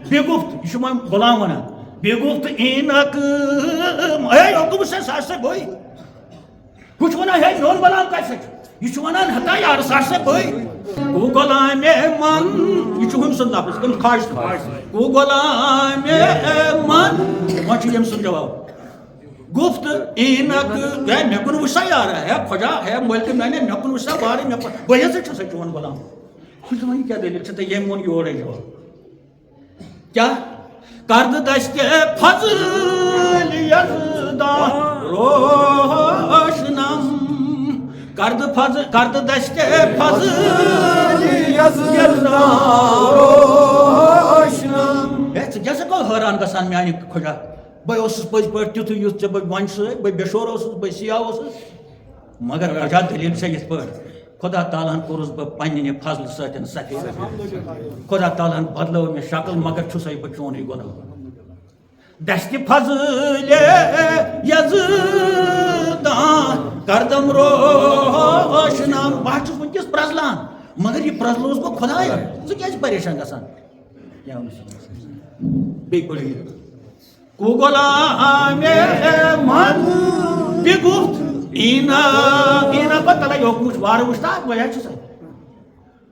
بگُفت یہِ چھُ وۄنۍ غلام ونان بگُفت ایناک ہے یوکُم سا سا بٲے ہُہ چھُ ونان ہے میون غلام کتہِ سا چھُ یہ چھُ ونان ہتا یار سا بٲے کو غلامے من یہ چھُ ہُمۍ سُنٛد لفظ کٔمۍ خاج کو غلامے من وۄنۍ چھُ ییٚمۍ سُنٛد جواب گفت اینک ہے مےٚ کُن وٕچھ سا یارا ہے خۄجا ہے مٲلکہٕ میانے مےٚ کُن وٕچھ سا وارٕ مےٚ بہٕ ہسا چھُ سا چون غلام بہٕ چھُس دپان یہِ کیٛاہ دٔلیٖل چھِ تہٕ ییٚمۍ ووٚن یورے جواب کیٛاہ کرد دستِ فضل یزدا روشنم کرد دستِ فضل یزدا روشنم ہے ژٕ کیٛاہ سا گوٚو حٲران گژھان میانہِ خۄجا بہٕ اوسُس پٔزۍ پٲٹھۍ تیُتھُے یُتھ ژےٚ بہٕ وۄنۍ چھُسے بہٕ بےٚشور اوسُس بہٕ سیاہ اوسُس مگر خۄجا دٔلیٖل چھےٚ یِتھ پٲٹھۍ خۄدا تعالیٰ ہن کوٚرُس بہٕ پنٛنہِ فضلہٕ سۭتۍ سفید خۄدا تعالیٰ ہن بدلٲو مےٚ شکل مگر چھُسے بہٕ چونُے غلام دستِ فضل یزدان کردم روشنم بہٕ چھُس وٕنکیٚس پرٛزلان مگر یہِ پرٛزلووُس بہٕ خۄدایا ژٕ کیٛازِ پریشان گژھان بیٚیہِ پٲٹھۍ کو غلامے من بگُفت اینا پتہ لگہِ ہوکُم وٕچھ وارٕ وٕچھ تہٕ وۄنۍ چھُ سا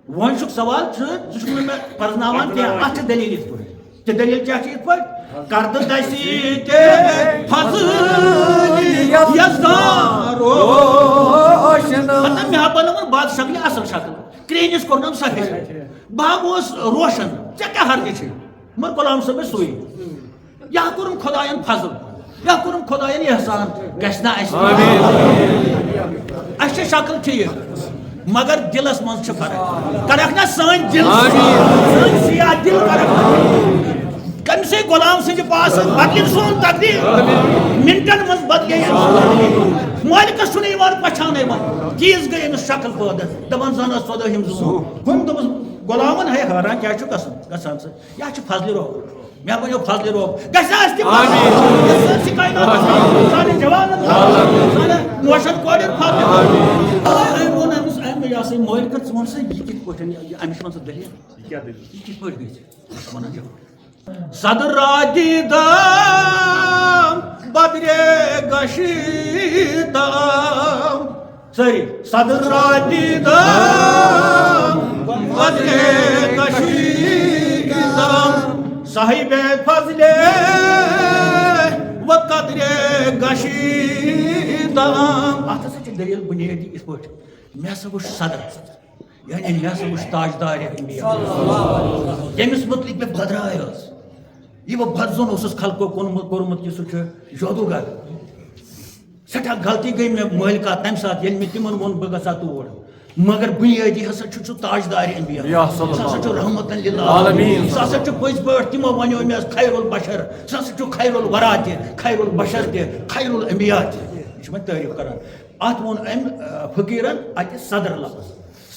وۄنۍ چھُکھ سوال ژٕ چھُکھ نہٕ مےٚ پرزناوان کینٛہہ اَتھ چھِ دٔلیٖل یِتھ پٲٹھۍ ژےٚ دٔلیٖل کیٛاہ چھِ یِتھ پٲٹھۍ کرد دسہِ فضل یزدان روشنم مطلب مےٚ ہا بنٲوٕن بد شکلہِ اصل شکل کرٛیٖنِس کوٚرنم سفید بہٕ ہا گوٚوُس روشن ژےٚ کیٛاہ ہرجہِ چھِ مگر غلام صٲب سُے یا کوٚرُم خۄدایَن فضل یا کوٚرُم خۄدایَن احسان گژھِ نا اَسہِ چھِ شکل ٹھیٖک مگر دِلس منٛز چھِ فرق کرکھ نا سٲنۍ دِل سٲنۍ سیاہ دِل کرکھ کٔمۍ سٕے غلام سٕنٛدِ پاسہٕ بدلہِ سون تقدیٖر مِنٹن منٛز بدلے مٲلکس چھُنہٕ یِوان پہچانے وۄنۍ تیٖژ گٔے أمِس شکل پٲدٕ دپان زن ٲس 14ہِم زوٗن ہُمۍ دوٚپُس غلامن ہے حٲران کیٛاہ چھُ گژھان ژٕ یہِ چھُ فضلہِ رۄب مےٚ ونیو فضلہِ رۄب گژھِ اَسہِ تہِ سٲرسٕے کایناتس سانٮ۪ن جوانن سانٮ۪ن موشن کورٮ۪ن فضلہِ أمۍ ووٚن أمِس یہِ ہسا یہِ مٲلکہٕ ژٕ وَن سا یہِ کِتھ پٲٹھۍ أمِس وَن ژٕ دٔلیٖل یہِ کِتھ پٲٹھۍ گژھِ وَنان جواب صدر دیدام بدرے گشیدام سٲری صدر دیدام بدرے گشیدام صاحب فضل و قدر گشیدام اتھ ہسا چھِ دٔلیٖل بُنیٲدی یِتھ پٲٹھۍ مےٚ ہسا وٕچھ صدر یعنی مےٚ ہسا وٕچھ تاجدارِ انبیا ییٚمِس مُتعلِق مےٚ بدراے ٲس یہِ بہٕ بدزُن اوسُس خلقو کوٚرمُت کہِ سُہ چھُ جادوٗگر سٮ۪ٹھاہ غلطی گٔے مےٚ مٲلکہ تمہِ ساتہٕ ییٚلہِ مےٚ تِمن ووٚن بہٕ گژھٕ ہا تور مگر بُنیٲدی ہسا چھُ سُہ تاجدارِ انبیا سُہ ہسا چھُ رحمتن للعالمین سُہ ہسا چھُ پٔزۍ پٲٹھۍ تِمو ونیو مےٚ خیر البشر سُہ ہسا چھُ خیر الورا تہِ خیر البشر تہِ خیر الانبیا تہِ یہِ چھُ مےٚ تعریٖف کران اتھ ووٚن أمۍ فقیٖرن اتہِ صدر لفظ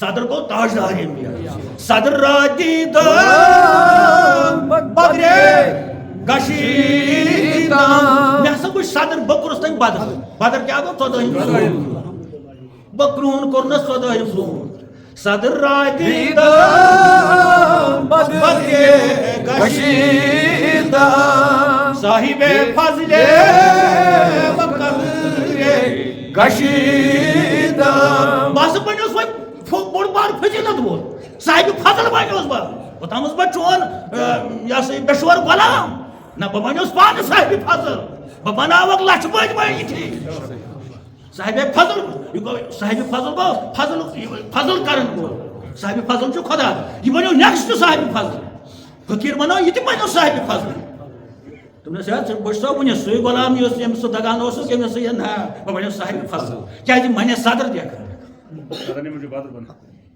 صدر گوٚو تاجدار انبیا صدر دیدام بدرے گشیدام مےٚ ہسا وٕچھ صدر بہٕ کوٚرُس تٔمۍ بدر کیٛاہ گوٚو 14ہِم زوٗن بہٕ کرٛوٗن کوٚرنس 14ہِم زوٗن صدر دیدام بدرے گشیدام صاحب فضل و قدر گشیدام بہٕ ہسا بنیوس وۄنۍ بوٚڑ بار فضیلت وول صاحب فضل بنیوس بہٕ اوٚتامَس بہٕ چون یہِ ہسا یہِ بےٚشور غلام نہ بہٕ بنیوس پانہٕ صاحب فضل بہٕ بناوکھ لچھِ بٔدۍ بٔدۍ یِتھی صاحب فضل یہِ گوٚو صاحب فضل گوٚو فضل کرن وول صاحب فضل چھُ خۄدا یہِ بنیو نیکسٹ صاحب فضل فقیٖر بنو یہِ تہِ بنیو صاحب فضل دوٚپنس ہے ژٕ بہٕ چھُسو وٕنہِ سُے غلام یُس ییٚمِس سُہ دگان اوسُس ییٚمِس سُہ نہ بہٕ بنیو صاحب فضل کیٛازِ منے صدر دیکھا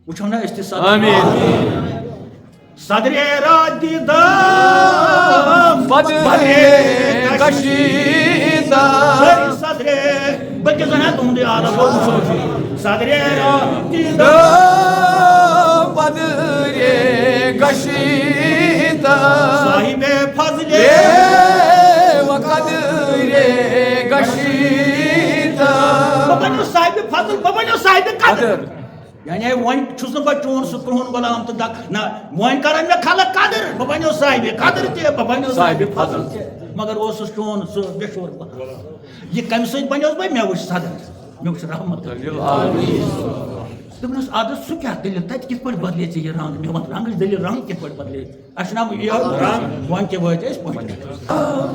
وچھو نا استثاد صدر را دیدم بدر کشیدم صدر بلکہ زنہ تم دے آلہ کو وچھو صدر را دیدم بدر کشیدم صاحب فضل و قدر کشیدم بابا صاحب فضل بابا صاحب قدر یعنی وۄنۍ چھُس نہٕ بہٕ چون سُہ کرٛہُن غلام تہٕ دک نہ وۄنۍ کرن مےٚ خلق قدر بہٕ بنیو صاحبِ قدر تہِ بہٕ بنیو صاحبِ فضل تہِ مگر اوسُس چون سُہ بےٚشور غلام یہِ کمہِ سۭتۍ بنیوس بہٕ مےٚ وٕچھ صدر مےٚ وٕچھ رحمت دوٚپنس اَدٕ سُہ کیٛاہ دٔلیٖل تتہِ کِتھ پٲٹھۍ بدلے ژےٚ یہِ رنٛگ مےٚ ووٚن رنٛگٕچ دٔلیٖل رنٛگ کِتھ پٲٹھۍ بدلے اَسہِ چھُنہ یہِ رنٛگ وۄنۍ تہِ وٲتۍ أسۍ پٲٹھۍ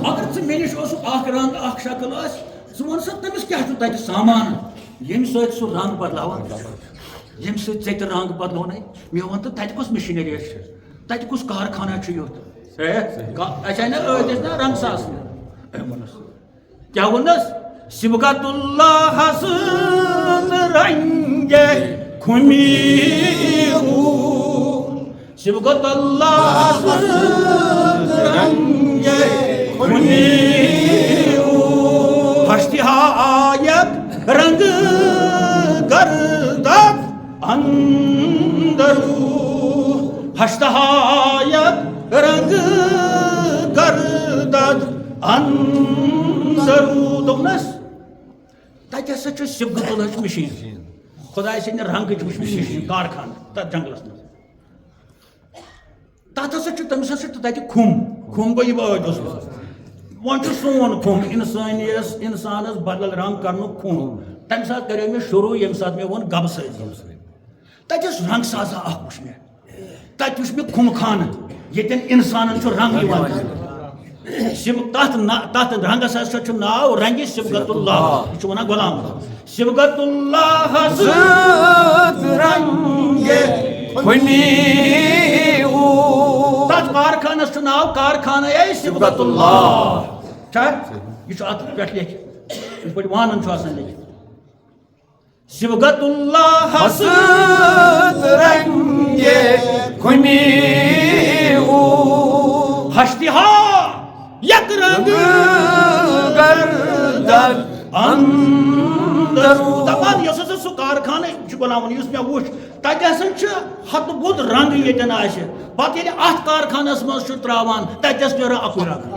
اگر ژٕ مےٚ نِش اوسُکھ اکھ رنٛگ اکھ شکل ٲس ژٕ وَن سا تٔمِس کیٛاہ چھُ تتہِ سامان ییٚمہِ سۭتۍ سُہ رنٛگ بدلاوان ییٚمہِ سۭتۍ ژےٚ تہِ رنٛگ بدلونَے مےٚ ووٚن تہٕ تتہِ کۄس مِشیٖنٔری چھِ تتہِ کُس کارخانہ چھُ یُتھ اَسہِ آے نہ ٲدۍ ٲسۍ نہ رنٛگ ساسنہِ أمۍ ووٚنُس کیٛاہ ووٚنُس صبغت اللہ حسن رنگ کھُمی صبغت اللہ حسن رنگ کھُمی ہشتہایت رنگ گردد اندرو ہشتہایت رنگ گردد اندرو دوٚپنس تتہِ ہسا چھُ صبغت اللہٕچ مِشیٖن خۄداے سٕنٛدِ رنٛگٕچ مِشیٖن کارخانہٕ تتھ جنگلس منٛز تتھ ہسا چھُ تٔمِس ہسا چھُ تتہِ کھُم گوٚو یہِ بہٕ ٲدۍ اوسُس وۄنۍ چھُ سون کھُم انسانس بدل رنٛگ کرنُک کھُم تمہِ ساتہٕ کریو مےٚ شروٗع ییٚمہِ ساتہٕ مےٚ ووٚن گبہٕ سٲزی تتہِ اوس رنٛگ سازا اکھ وٕچھ مےٚ تتہِ وٕچھ مےٚ کھُمہٕ خانہٕ ییٚتٮ۪ن انسانن چھُ رنٛگ یِوان تتھ رنٛگس ہسا چھُ ناو رنٛگہِ صبغت اللہ یہِ چھُ ونان غلام صبغت اللہ تتھ کارخانس چھُ ناو کارخانہ صبغت اللہ چھا یہِ چھُ اتھ پٮ۪ٹھ لیکھِتھ یِتھ پٲٹھۍ وانن چھُ آسان لیکھِتھ صبغت اللہ ہشتہا یک رنگ گردد اندرو دپان یۄس ہسا سُہ کارخانہٕ چھُ بناوان یُس مےٚ وٕچھ تتہِ ہسا چھُ ہتہٕ بوٚد رنٛگ ییٚتٮ۪ن آسہِ پتہٕ ییٚلہِ اتھ کارخانس منٛز چھُ تراوان تتٮ۪س نیران اکُے رنٛگ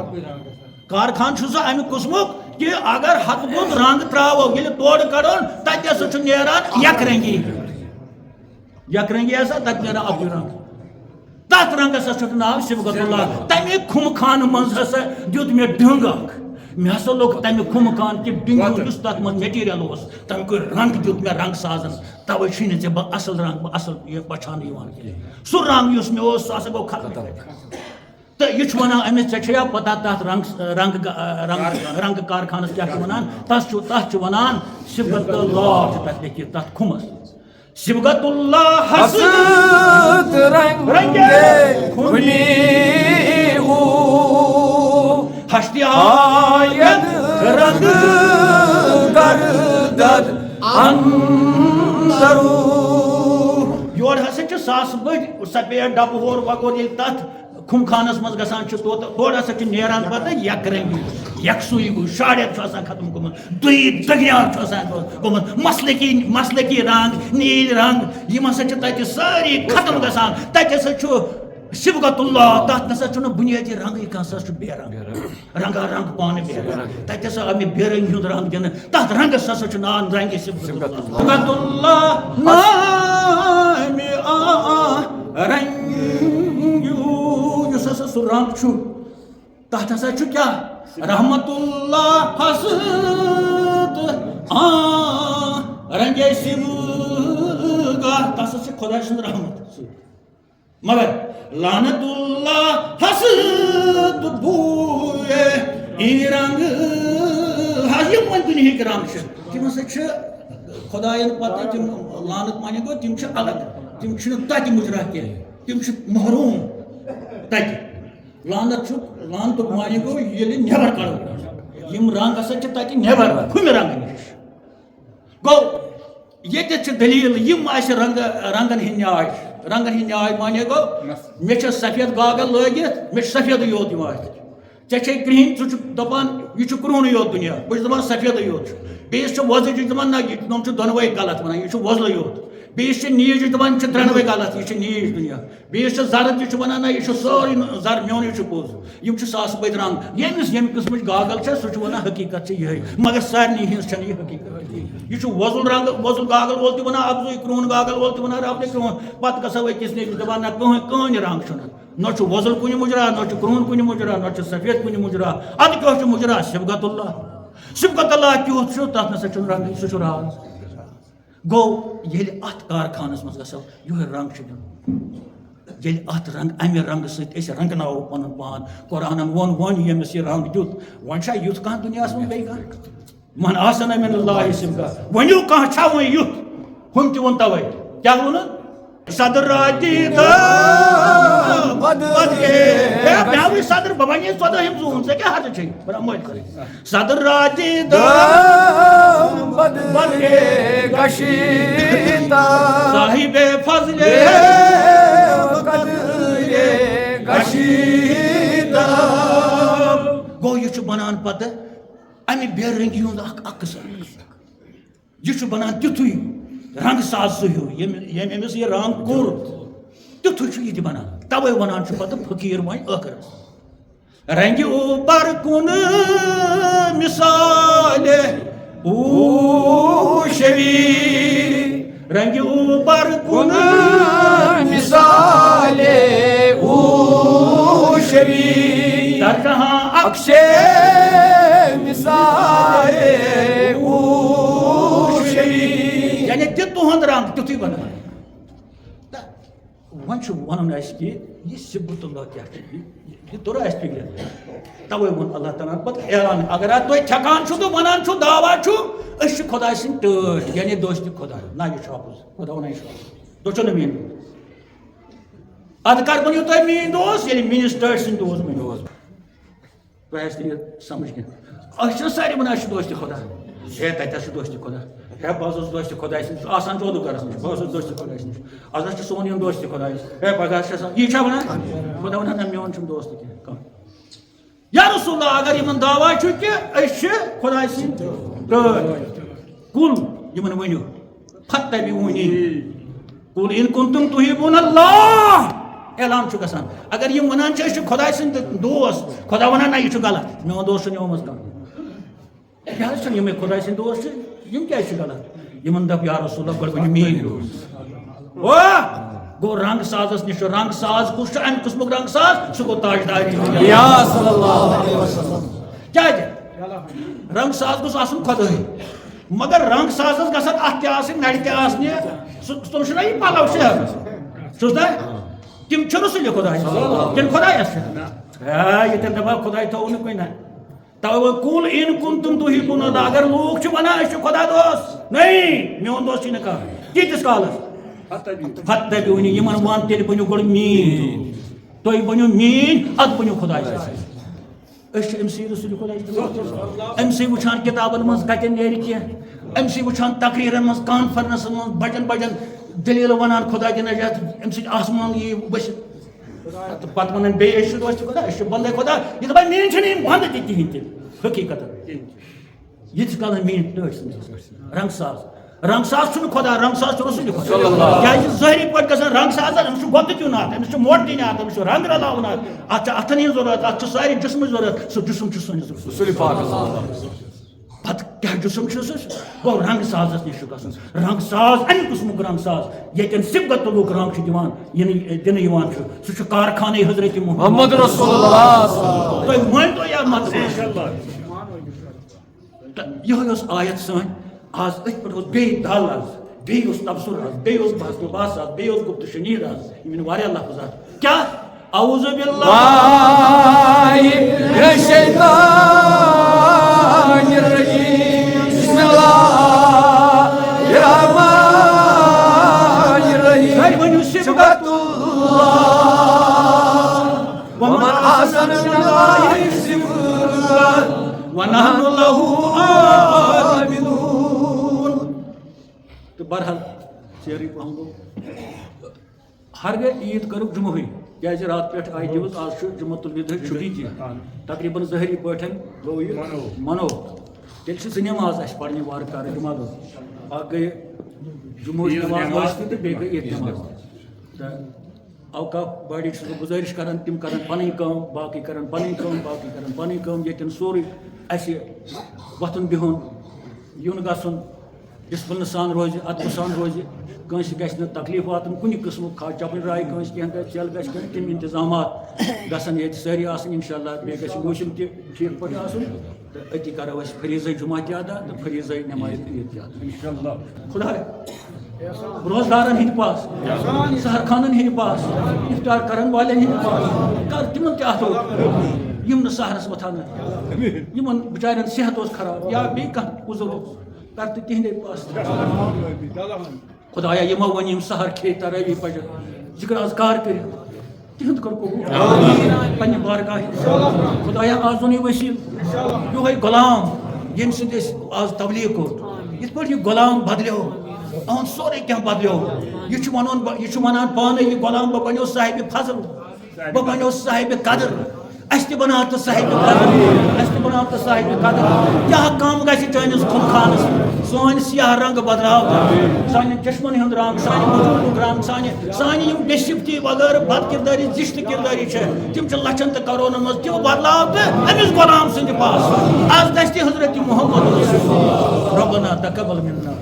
کارخانہٕ چھُ سُہ امہِ قٕسمُک کہ اگر ہتہٕ بوٚد رنٛگ تراوو ییٚلہِ تورٕ کڑون تتہِ ہسا چھُ نیران یکرنگی ہسا تتہِ نیران اکُے رنٛگ تتھ رنٛگس ہسا چھُ ناو صبغت اللہ تمے کھُمہٕ خانہٕ منٛز ہسا دیُت مےٚ ڈنٛگ اکھ مےٚ ہسا لوٚگ تمہِ کھُمہٕ خانہٕ کہِ ڈنٛگہِ یُس تتھ منٛز میٹیٖریل اوس تمیُک رنٛگ دیُت مےٚ رنٛگ سازن توے چھُے نہٕ ژےٚ بہٕ اصل رنٛگ بہٕ اصل بچھاونہٕ یِوان کینٛہہ سُہ رنٛگ یُس مےٚ اوس سُہ ہسا گوٚو ختم تہٕ یہِ چھُ ونان أمِس ژےٚ چھےٚ پتہ تتھ رنٛگ کارخانس کیٛاہ چھُ ونان تتھ چھُ ونان صبغت اللہ چھُ تتھ لیکھِتھ تتھ کھُمس صبغت اللہ ہشتہایت رنگ گردد اندرو یور ہسا چھِ ساسہٕ بٔڑۍ سفید ڈبہٕ ہور وغور ییٚلہِ تتھ کھُمہٕ خانس منٛز گژھان چھِ تورٕ ہسا چھِ نیران پتہٕ یکرنگی یکسوٗیی شاڑٮ۪ت چھُ آسان ختم گوٚمُت دٔریاو چھُ آسان گوٚمُت مسلکی رنٛگ نیٖلۍ رنٛگ یِم ہسا چھِ تتہِ سٲری ختم گژھان تتہِ ہسا چھُ صبغت اللہ تتھ نسا چھُنہٕ بُنیٲدی رنٛگٕے کانٛہہ سا چھُ بے رنٛگ رنٛگا رنٛگ پانہٕ بے رنٛگ تتہِ ہسا آو مےٚ بے رنٛگہِ ہُنٛد رنٛگ دِنہٕ تتھ رنٛگس ہسا چھُ ناو رنٛگہِ صبغت اللہ نامہِ آ رنٛگ یُس ہسا سُہ رنٛگ چھُ تتھ ہسا چھُ کیٛاہ رحمت اللہ رنٛگے صبغت تتھ ہسا چھِ خۄداے سُنٛد رحمت مگر لعنت اللہ حسد بوئے ای رنگ یِم وۄنۍ دُنہِکۍ رنٛگ چھِ تِم ہسا چھِ خۄدایَن پتہٕ تِم لعنت معنی گوٚو تِم چھِ الگ تِم چھِنہٕ تتہِ مُجرا کینٛہہ تِم چھِ محروٗم تتہِ لعنتُک معنی گوٚو ییٚلہِ نٮ۪بر کڑو یِم رنٛگ ہسا چھِ تتہِ نٮ۪بر کھُمہِ رنٛگہٕ نِش گوٚو یہ دلیل یم رنگن ہند نیاے رنگن ہند نیاے مانے گو مے سفید گاگل لگت مے سفید یوت ٹھے کرہن ثہ دپان یہ کرہن یوت دنیا بہت دپان سفید یوت بیس وزج دپان نہ تم دونوے غلط ونان یہ وزل یوت بیس نیج دپان ترنوے غلط یہ نیج دنیا بیس زرد یہ ونان نہ یہ سوری زر میون یہ پوز یم ساس بد رنگ یمس یم قسم گاگل سہ ونان حقیقت یہ مگر سارنی ہز یہ حقیقت یہ وزل رنگ وزل گاگل وول تہ ونان افضوی کرہن گاگل وول تہ ونان رفل کرہن پتہ گژھو أکِس نیبرِس دپان نہ کٕہٕنۍ رنگ چھُنہٕ نہ وزل کُنہِ مُجرا نہ کرہن کُنہِ مُجرا نہ سفید کُنہِ مُجرا ادٕ کیٛاہ مُجرا صبغت اللہ کیُتھ چھُ تتھ نسا چھُنہٕ رنگ سُہ چھُ راز گوٚو ییٚلہِ اتھ کارخانس منٛز گژھو یِہوے رنگ چھُ دیُن ییٚلہِ اتھ رنگ امہِ رنگہٕ سۭتۍ أسۍ رنگناوو پنُن پان قرآنن ووٚن ییٚمِس یہِ رنگ دیُت وۄنۍ چھا یُتھ کانٛہہ دُنیاہس منٛز بیٚیہِ کانٛہہ من آسن من اللہ صبغہ ؤنِو کانٛہہ چھا وۄنۍ یُتھ ہُم تہِ ووٚن تَوَے کیٛاہ ووٚنُن صدر صدر بہ ونے 14 زون ژےٚ کیٛاہ حظ چھے صدر صاحب فضل گوٚو یہِ چھُ بنان پتہٕ امہِ بے رنگی ہُنٛد اکھ قٕسم یہ چھُ بنان تیُتھُے رنگ ساز سُہ ہیوٗ ییٚمۍ أمِس یہِ رنگ کوٚر تیُتھُے چھُ یہِ تہِ بنان تَوَے ونان چھُ پتہٕ فقیٖر وۄنۍ ٲخرس رنگہِ اوٗبر کُن مثالِ شوی رنگہِ اوٗبر کُن مثالِ شوی در جہاں اکشے مثالِ یعنی تہِ تُہُنٛد رنگ تیُتھُے بنان وۄنۍ چھُ وَنُن اَسہِ کہِ یہِ صبغت اللہ کیٛاہ چھُ یہِ توٚر اَسہِ فِکرِ تَوَے ووٚن اللہ تعالیٰ ہن پتہٕ اعلان اگر تُہۍ تھٮ۪کان چھُو تہٕ وَنان چھُو دعوا چھُ أسۍ چھِ خۄداے سٕنٛدۍ ٹٲٹھۍ یعنی دوستہِ خۄدا نہ یہِ چھُ اپُز خۄدا وَنان یہِ چھُ اپُز تُہۍ چھِو نہٕ میٛٲنۍ دوست اَدٕ کر بٔنِو تُہۍ میٛٲنۍ دوست ییٚلہِ میٛٲنِس ٹٲٹھۍ سٕنٛدۍ دوست بٔنِو تۄہہِ آسہِ نہٕ یہِ سمجھ کینٛہہ أسۍ چھِنہٕ سارے وَنان أسۍ چھِ دوستہِ خۄدا ہے تَتٮ۪تھ چھُ دوستہِ خۄدا ہے بہٕ حظ اوسُس دوستہِ خۄدایَس نِش آسان چھُ اوٚدُر گرس نِش بہٕ اوسُس دوستہِ خۄدایَس نِش آز حظ چھُ سون یُن دوستہِ خۄدایَس ہے پگاہ چھِ آسان یی چھا وَنان خۄدا وَنان نہ میون چھُنہٕ دوست کینٛہہ کانٛہہ یا رسول اللہ اگر یِمن دعوا چھُ کہِ أسۍ چھِ خۄداے سٕنٛدۍ ٹٲٹھۍ کُل یِمن ؤنِو فَاتَّبِعوٗنِی قُل اِن کُنتُم تُحِبُّونَ اللّٰہ اعلان چھُ گژھان اگر یِم وَنان چھِ أسۍ چھِ خۄداے سٕنٛدۍ دوست خۄدا وَنان نہ یہِ چھُ غلط میون دوست چھُنہٕ یِمو منٛز کانٛہہ کیٛازِ چھِنہٕ یِمے خۄداے سٕنٛدۍ دوست چھِ یِم کیٛازِ چھِ غلط یِمن دپ یا رسول اللہ گۄڈٕ ؤنِو میٛٲنۍ دوست گوٚو رنگ سازس نِش چھُ رنگ ساز کُس چھُ امہِ قٕسمُک رنگ ساز سُہ گوٚو تاجداری کیٛازِ رنگ ساز گوٚژھ آسُن خۄدٲے مگر رنگ سازس گژھن اتھ تہِ آسٕنۍ نرِ تہِ آسنہِ تِم چھِنہ یہِ پلو شہرس چھُس نا تِم چھِنہٕ سُلہِ خۄدایس کِنہٕ خۄدایس چھِ ییٚتٮ۪ن دپان خۄداے تھوٚو نہٕ کُنہِ تَوَے کُل اِن کُنتُم تُحِبُّونَ اللّٰہ اگر لوٗکھ چھِ وَنان أسۍ چھِ خۄدا دوست نٔے میون دوست چھُے نہٕ کانٛہہ تیٖتِس کالس فَاتَّبِعوٗنِی یِمن وَن تیٚلہِ بٔنِو گۄڈٕ میٛٲنۍ تُہۍ بٔنِو میٛٲنۍ اَدٕ بٔنِو خۄداے أسۍ چھِ أمسٕے رسوٗلِ خۄداے أمسٕے وٕچھان کِتابن منٛز کتٮ۪ن نیرِ کینٛہہ أمسٕے وٕچھان تقریٖرن منٛز کانفرنسن منٛز بجن بجن دٔلیٖلہٕ وَنان خۄدا دِ نجات اَمہِ سۭتۍ آسمان یی ؤسِتھ تہٕ پتہٕ وَنان بیٚیہِ أسۍ چھِ دوستہِ خۄدا أسۍ چھِ بدلے خۄدا یہِ دَپان میٛٲنۍ چھِنہٕ یِم بنٛد تہِ کِہیٖنۍ تہِ حقیٖقتن ییٖتِس کالس میٛٲنۍ ٹٲٹھۍ سٕنٛدۍ رنگ ساز چھُنہٕ خۄدا رنگ ساز چھُ رسوٗلِ خۄدا کیٛازِ ظٲہری پٲٹھۍ گژھان رنگ ساز أمِس چھُ گۄدٕ دیُن اَتھ أمِس چھُ موٹہٕ دِنہِ اَتھ أمِس چھُ رنگ رلاوُن اَتھ چھِ اَتھن ہِنٛز ضروٗرت اَتھ چھُ سارے جسمٕچ ضروٗرت سُہ جسم چھُ سٲنِس پتہٕ کیٛاہ جسم چھُ سُہ گوٚو رنگ سازس نِش چھُ گژھُن رنگ ساز امہِ قٕسمُک رنگ ساز ییٚتٮ۪ن صبغت اللُک رنگ چھُ دِوان دِنہٕ یِوان چھُ سُہ چھُ کارخانے حضرت محمد رسول اللہ تُہۍ مٲنتو یا مطلب یِہوے ٲس آیت سٲنۍ آز أتھۍ پٮ۪ٹھ اوس بیٚیہِ دل حظ بیٚیہِ اوس تبصُر حظ بیٚیہِ اوس بحث وباس حظ بیٚیہِ اوس گُفتہٕ شنیٖد حظ یِم یِن واریاہ لفظ حظ کیٛاہ اعوذ باللہ بسم اللہ الرحمن الرحیم ؤنِو صبغت اللہ ومن احسن من اللہ صبغة ونحن له عابدون تہٕ بہرحال ژیرٕے پہم گوٚو ہر گٔے عیٖد کٔرٕکھ جمعہٕے کیٛازِ رات پٮ۪ٹھ آیہِ دِوٕز آز چھُ جمعۃ الودہٕچ چھُٹی تہِ تقریٖباً ظٲہری پٲٹھۍ گوٚو یہِ منو تیٚلہِ چھِ زٕ نٮ۪ماز اَسہِ پَرنہِ وارٕ کارٕ جمعہ دۄہ اَکھ گٔے جمعہٕچ نٮ۪ماز ٲسۍ تہٕ بیٚیہِ گٔے عیٖد نٮ۪ماز تہٕ اوقاف باڈی چھُس بہٕ گُزٲرِش کران تِم کرن پنٕنۍ کٲم باقٕے کرن پنٕنۍ کٲم باقٕے کرن پنٕنۍ کٲم ییٚتٮ۪ن سورُے اَسہِ وۄتھُن بِہُن یُن گژھُن ڈِسپلنہٕ سان روزِ اَدبہٕ سان روزِ کٲنٛسہِ گژھِ نہٕ تکلیٖف واتُن کُنہِ قٕسمُک خاص چپٕنۍ راے کٲنٛسہِ کینٛہہ گژھِ ژٮ۪ل گژھِ کینٛہہ تِم اِنتظامات گژھن ییٚتہِ سٲری آسٕنۍ اِنشاء اللہ بیٚیہِ گژھِ موسِم تہِ ٹھیٖک پٲٹھۍ آسُن تہٕ أتی کرو أسۍ فریٖضے جمعہ تہِ ادا تہٕ فریٖضے نٮ۪مازِ عیٖد تہِ ادا اِنشاء اللہ خۄدایا روزدارن ہٕنٛدۍ پاس سہر خانن ہٕنٛدۍ پاس اِفطار کرن والٮ۪ن ہٕنٛدۍ پاس کر تِمن تہِ اتھو یِم نہٕ سہرس وۄتھان یِمن بِچارٮ۪ن صحت اوس خراب یا بیٚیہِ کانٛہہ عُذر اوس کر تہٕ تِہنٛدے پاس خۄدایا یِمو وۄنۍ یِم سہر کھیٚیہِ ترٲوی پَزِ ذِکر اذکار کٔرِتھ تِہُنٛد کر قبوٗل پننہِ بارگاہہِ خۄدایا آزُنٕے ؤسیٖل یِہوے غلام ییٚمہِ سۭتۍ أسۍ آز تبلیٖغ کوٚر یِتھ پٲٹھۍ یہِ غلام بدلیو اہُنٛد سورُے کینٛہہ بدلیو یہِ چھُ وَنان پانے یہِ غلام بہٕ بنیو صاحبِ فضل بہٕ بنیو صاحبِ قدر اَسہِ تہِ بناو تہٕ صاحبِ قدر اَسہِ تہِ بناو تہٕ صاحبِ قدر کیٛاہ کم گژھِ چٲنِس خُنخانس سٲنۍ سیاہ رنٛگ بدلاو تہٕ سانٮ۪ن چشمن ہُنٛد رنٛگ سانہِ وجوٗدُک رنٛگ سانہِ یِم بے صفتی وغٲرٕ بد کِردٲری زِشتہٕ کِردٲری چھِ تِم چھِ لچھن تہٕ کرونن منٛز تِم بدلاو تہٕ أمِس غلام سٕنٛدِ پاس آز گژھِ تہِ حضرت محمد ربنا تقبل منا